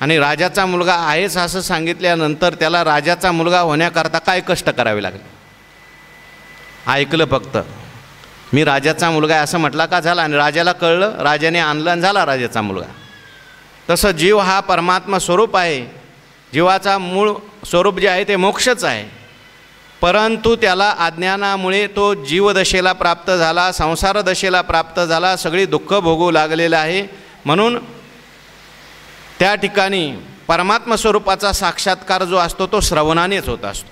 आणि राजाचा मुलगा आहेस असं सांगितल्यानंतर त्याला राजाचा मुलगा होण्याकरता काय कष्ट करावे लागले? ऐकलं फक्त, मी राजाचा मुलगा आहे असं म्हटला का झाला, आणि राजाला कळलं, राजाने आणलं आणि झाला राजाचा मुलगा. तसं जीव हा परमात्मा स्वरूप आहे. जीवाचा मूळ स्वरूप जे आहे ते मोक्षच आहे. परंतु त्याला अज्ञानामुळे तो जीवदशेला प्राप्त झाला, संसार दशेला प्राप्त झाला, सगळी दुःख भोगू लागलेलं आहे. म्हणून त्या ठिकाणी परमात्मा स्वरूपाचा साक्षात्कार जो असतो तो श्रवणानेच होत असतो,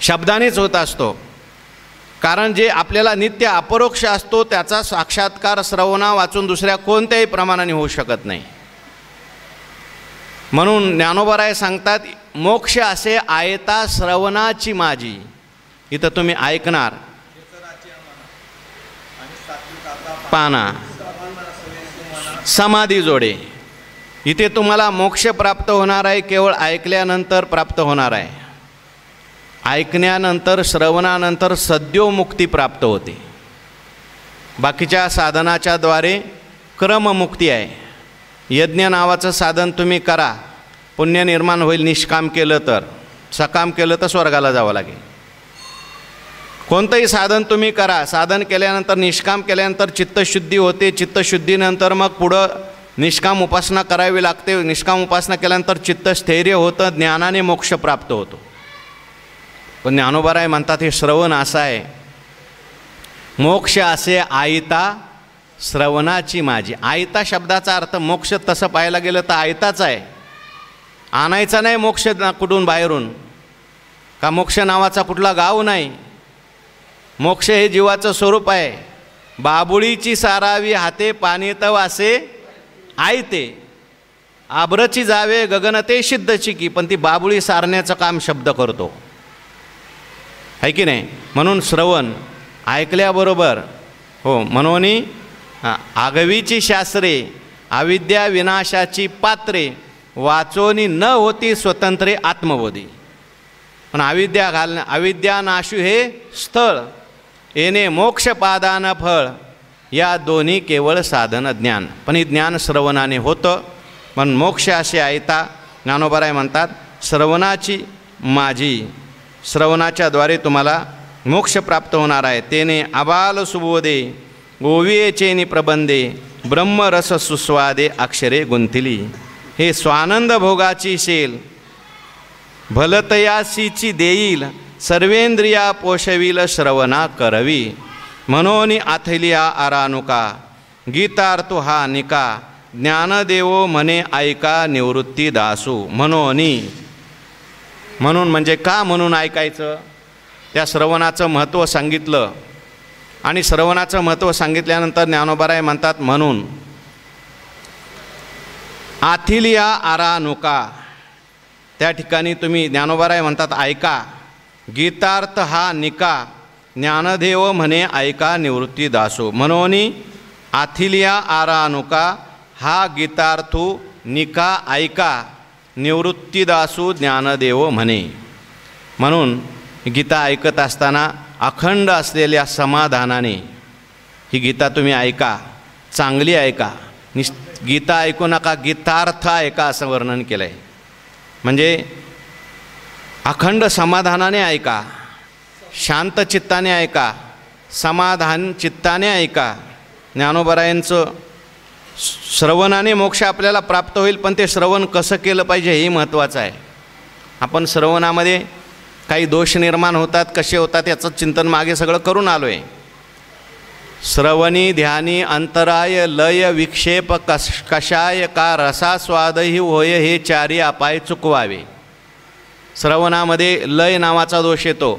शब्दानेच होत असतो. कारण जे आपल्याला नित्य अपरोक्ष असतो त्याचा साक्षात्कार श्रवणा वाचून दुसऱ्या कोणत्याही प्रमाणाने होऊ शकत नाही. म्हणून ज्ञानोबराय सांगतात, मोक्ष असे आयता श्रवणाची माझी. इथं तुम्ही ऐकणार, पाना समाधी जोडे. इथे तुम्हाला मोक्ष प्राप्त होणार आहे, केवळ ऐकल्यानंतर प्राप्त होणार आहे. ऐकण्यानंतर, श्रवणानंतर सद्योमुक्ती प्राप्त होते. बाकीच्या साधनाच्या द्वारे क्रममुक्ती आहे. यज्ञ नावाचं साधन तुम्ही करा, पुण्य निर्माण होईल. निष्काम केलं तर, सकाम केलं तर स्वर्गाला जावं लागेल. कोणतंही साधन तुम्ही करा, साधन केल्यानंतर, निष्काम केल्यानंतर चित्तशुद्धी होते. चित्तशुद्धीनंतर मग पुढं निष्काम उपासना करावी लागते. निष्काम उपासना केल्यानंतर चित्तस्थैर्य होतं, ज्ञानाने मोक्ष प्राप्त होतो. पण ज्ञानोबराय म्हणतात हे श्रवण असं आहे, मोक्ष असे आयता श्रवणाची माझी. आयता शब्दाचा अर्थ मोक्ष तसं पाहायला गेलं तर आयताच आहे, आणायचा नाही मोक्ष कुठून बाहेरून, का मोक्ष नावाचा कुठला गाव नाही. मोक्ष हे जीवाचं स्वरूप आहे. बाबुळीची सारावी हाते पाणी तव असे आयते, आब्रची जावे गगन ते सिद्धची की. पण ती बाबुळी सारण्याचं काम शब्द करतो, आहे की नाही. म्हणून श्रवण ऐकल्याबरोबर हो, म्हणून आगवीची शास्त्रे अविद्या विनाशाची पात्रे वाचोनी न होती स्वतंत्रे आत्मबोधी. पण अविद्या घालणं, अविद्या नाशू हे स्थळ, येणे मोक्षपादान फळ, या दोन्ही केवळ साधन ज्ञान. पण हे ज्ञान श्रवणाने होतं. पण मोक्ष असे आयता ज्ञानोबराय म्हणतात, श्रवणाची माझी. श्रवणाच्या द्वारे तुम्हाला मोक्ष प्राप्त होणार आहे. तेने आबाल सुबोधे गोवियेचेनी प्रबंधे ब्रह्मरस सुस्वादे अक्षरे गुंथिली. हे स्वानंद भोगाची शेल भलतयासीची देईल, सर्वेंद्रिया पोषविल श्रवणा करवी. मनोनी आथलिया आरानुका गीतार्थो हा निका, ज्ञानदेवो म्हणे ऐका निवृत्ती दासू. म्हणून म्हणजे का म्हणून ऐकायचं, त्या श्रवणाचं महत्त्व सांगितलं. आणि श्रवणाचं महत्त्व सांगितल्यानंतर ज्ञानोबराय म्हणतात, म्हणून आथिलिया आरानुका. त्या ठिकाणी तुम्ही ज्ञानोबराय म्हणतात ऐका, गीतार्थ हा निका, ज्ञानदेव म्हणे ऐका निवृत्ती दासो. म्हणून आथिलिया आरानुका हा गीतार्थू निका ऐका, निवृत्तीदासू ज्ञानदेव म्हणे. म्हणून गीता ऐकत असताना अखंड असलेल्या समाधानाने ही गीता तुम्ही ऐका. चांगली ऐका. गीता ऐकू नका, गीतार्थ ऐका असं वर्णन केलं आहे. म्हणजे अखंड समाधानाने ऐका, शांत चित्ताने ऐका, समाधान चित्ताने ऐका. ज्ञानोबरायांचं श्रवणाने मोक्ष आपल्याला प्राप्त होईल, पण ते श्रवण कसं केलं पाहिजे हे महत्त्वाचं आहे. आपण श्रवणामध्ये काही दोष निर्माण होतात, कसे होतात याचं चिंतन मागे सगळं करून आलो आहे. श्रवणी ध्यानी अंतराय लय विक्षेप कषाय का रसास्वादही होय हे चारी अपाय चुकवावे. श्रवणामध्ये लय नावाचा दोष येतो,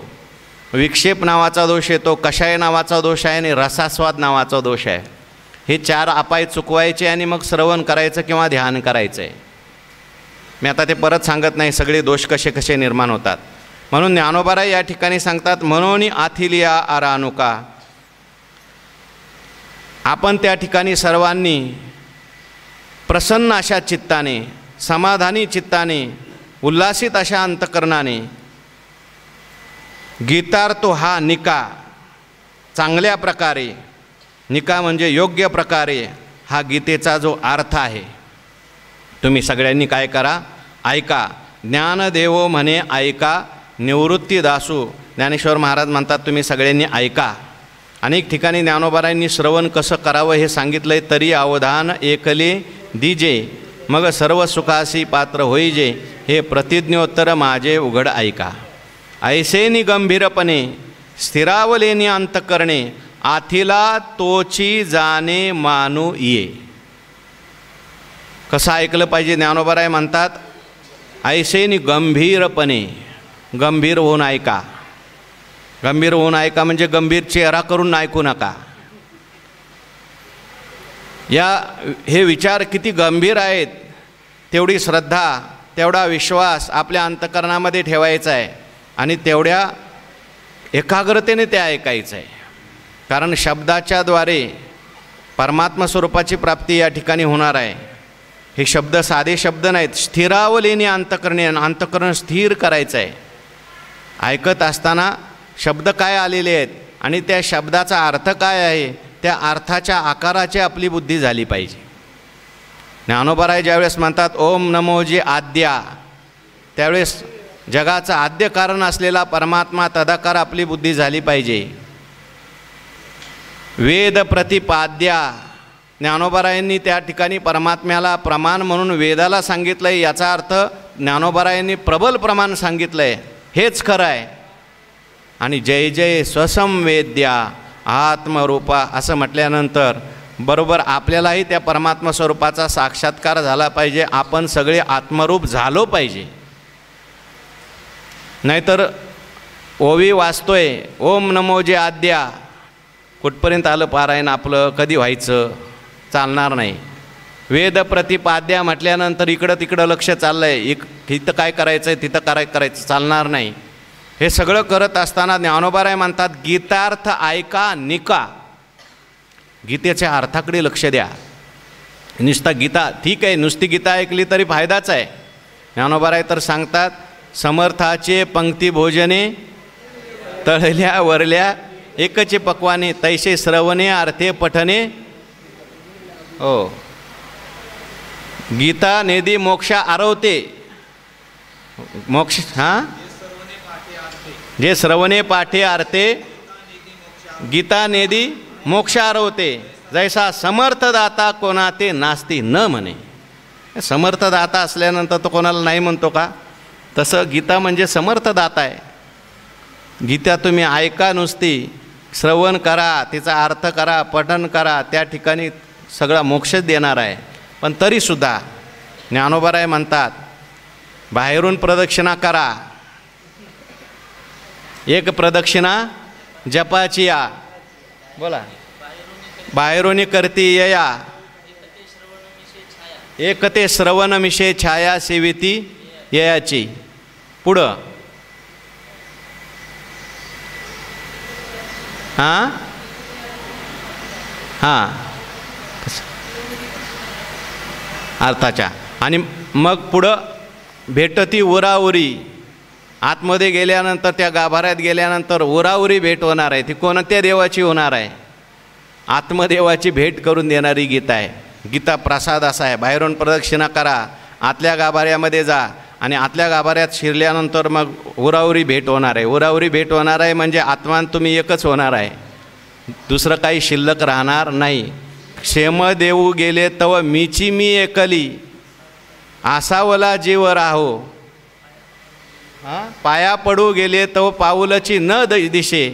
विक्षेप नावाचा दोष येतो, कषाय नावाचा दोष आहे आणि रसास्वाद नावाचा दोष आहे. हे 4 अपाय चुकवायचे आणि मग श्रवण करायचं किंवा ध्यान करायचं आहे. मी आता ते परत सांगत नाही सगळे दोष कसे कसे निर्माण होतात. म्हणून ज्ञानोबराय या ठिकाणी सांगतात, म्हणून आथिलिया आरानुका. आपण त्या ठिकाणी सर्वांनी प्रसन्न अशा चित्ताने, समाधानी चित्ताने, उल्हासित अशा अंतकरणाने गीतार्थो हा निका चांगल्या प्रकारे, निका म्हणजे योग्य प्रकारे हा गीतेचा जो अर्थ आहे तुम्ही सगळ्यांनी काय करा, ऐका. ज्ञानदेवो म्हणे ऐका, निवृत्ती दासू. ज्ञानेश्वर महाराज म्हणतात तुम्ही सगळ्यांनी ऐका. अनेक ठिकाणी ज्ञानोबरायांनी श्रवण कसं करावं हे सांगितलं आहे. तरी अवधान एकले दिजे, मग सर्व सुखासी पात्र होईजे, हे प्रतिज्ञोत्तर माझे उघड ऐका. ऐसेनी गंभीरपणे स्थिरावलेनी अंतकरणे, आथिला तोची जाणे मानू ये. कसं ऐकलं पाहिजे ज्ञानोबराय म्हणतात, ऐसेनी गंभीरपणे, गंभीर होऊन ऐका. गंभीर होऊन ऐका म्हणजे गंभीर चेहरा करून ऐकू नका. हे विचार किती गंभीर आहेत तेवढी श्रद्धा, तेवढा विश्वास आपल्या अंतकरणामध्ये ठेवायचा आहे आणि तेवढ्या एकाग्रतेने ते ऐकायचं आहे. कारण शब्दाच्याद्वारे परमात्मा स्वरूपाची प्राप्ती या ठिकाणी होणार आहे. हे शब्द साधे शब्द नाहीत, स्थिरावलेनी अंतकरणे, अंतकरण स्थिर करायचं आहे. ऐकत असताना शब्द काय आलेले आहेत आणि त्या शब्दाचा अर्थ काय आहे, त्या अर्थाच्या आकाराची आपली बुद्धी झाली पाहिजे. ज्ञानोबराय ज्यावेळेस म्हणतात ओम नमोजी आद्या, त्यावेळेस जगाचं आद्य कारण असलेला परमात्मा तदाकार आपली बुद्धी झाली पाहिजे. वेद प्रतिपाद्या, ज्ञानोबरायांनी त्या ठिकाणी परमात्म्याला प्रमाण म्हणून वेदाला सांगितलं आहे. याचा अर्थ ज्ञानोबरायांनी प्रबल प्रमाण सांगितलं आहे, हेच खरं आहे. आणि जय जय स्वसंवेद्या आत्मरूपा असं म्हटल्यानंतर बरोबर आपल्यालाही त्या परमात्मा स्वरूपाचा साक्षात्कार झाला पाहिजे. आपण सगळे आत्मरूप झालो पाहिजे. नाहीतर ओवी वाचतोय ओम नमो जे आद्या, कुठपर्यंत आलं पारायण आपलं, कधी व्हायचं, चालणार नाही. वेद प्रतिपाद्या म्हटल्यानंतर इकडं तिकडं लक्ष चाललं आहे, इथं काय करायचं आहे तिथं करायचं, चालणार नाही. हे सगळं करत असताना ज्ञानोबराय म्हणतात गीतार्थ ऐका निका. गीतेच्या अर्थाकडे लक्ष द्या. नुसता गीता ठीक आहे, नुसती गीता ऐकली तरी फायदाच आहे. ज्ञानोबराय तर सांगतात समर्थाचे पंक्ती भोजने, तळल्या वरल्या एकचे पक्वाने, तैसे श्रवणे अर्थे पठने. हो, गीता नेदी मोक्षा आरवते. मोक्ष हां, जे श्रवणे पाठे आरते, गीता नेदी मोक्ष आरवते. जैसा समर्थदाता कोणा ते नास्ती न म्हणे. समर्थदाता असल्यानंतर तो कोणाला नाही म्हणतो का? तसं गीता म्हणजे समर्थदाता आहे. गीता तुम्ही ऐका, नुसती श्रवण करा, तिचा अर्थ करा, पठन करा, त्या ठिकाणी सगळा मोक्षच देणार आहे. पण तरीसुद्धा ज्ञानोबराय म्हणतात बाहेरून प्रदक्षिणा करा. एक प्रदक्षिणा जपाची या, बोला, बाहेरून करती यया, एक ते श्रवण मिशे छाया सेविती ययाची. पुढं हां हां अर्थाच्या. आणि मग पुढं भेटती उराउरी. आतमध्ये गेल्यानंतर, त्या गाभाऱ्यात गेल्यानंतर उराउरी भेट होणार आहे. ती कोणत्या देवाची होणार आहे? आत्मदेवाची भेट करून देणारी गीता आहे. गीता प्रसाद असा आहे. बाहेरून प्रदक्षिणा करा, आतल्या गाभाऱ्यामध्ये जा आणि आतल्या गाभाऱ्यात शिरल्यानंतर मग उरावरी भेट होणार आहे. उरावरी भेट होणार आहे म्हणजे आत्मान तुम्ही एकच होणार आहे, दुसरं काही शिल्लक राहणार नाही. क्षेम देऊ गेले तव मीची मी एकली, आसावला जीव राहो. पाया पडू गेले तव पाऊलची न दिशे.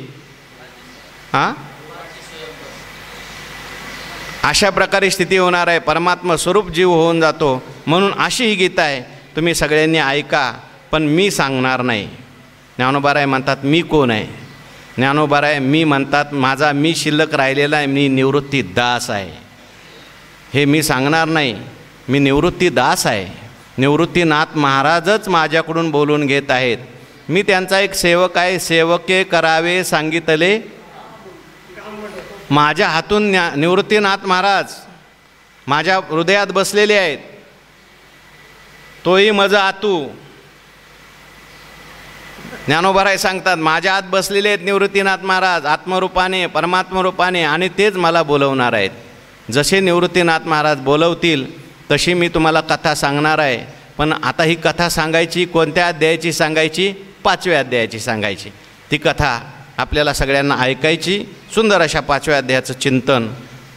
अशा प्रकारे स्थिती होणार आहे. परमात्मा स्वरूप जीव होऊन जातो. म्हणून अशी ही गीता आहे. तुम्ही सगळ्यांनी ऐका, पण मी सांगणार नाही. ज्ञानोबाराय म्हणतात मी कोण आहे. ज्ञानोबाराय मी म्हणतात माझा मी शिल्लक राहिलेला आहे, मी निवृत्ती दास आहे. हे मी सांगणार नाही. मी निवृत्ती दास आहे. निवृत्तीनाथ महाराजच माझ्याकडून बोलून घेत आहेत. मी त्यांचा एक सेवक आहे. सेवके करावे सांगितले माझ्या हातून. निवृत्तीनाथ महाराज माझ्या हृदयात बसलेले आहेत. तोही मजा आतू. ज्ञानोबाराय सांगतात माझ्या आत बसलेले आहेत निवृत्तीनाथ महाराज आत्मरूपाने, परमात्मरूपाने, आणि तेच मला बोलवणार आहेत. जसे निवृत्तीनाथ महाराज बोलवतील तशी मी तुम्हाला कथा सांगणार आहे. पण आता ही कथा सांगायची कोणत्या अध्यायाची सांगायची? 5व्या अध्यायाची सांगायची. ती कथा आपल्याला सगळ्यांना ऐकायची. सुंदर अशा 5व्या अध्यायाचं चिंतन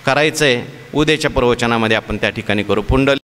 करायचं आहे. उद्याच्या प्रवचनामध्ये आपण त्या ठिकाणी करू. पुंडलिक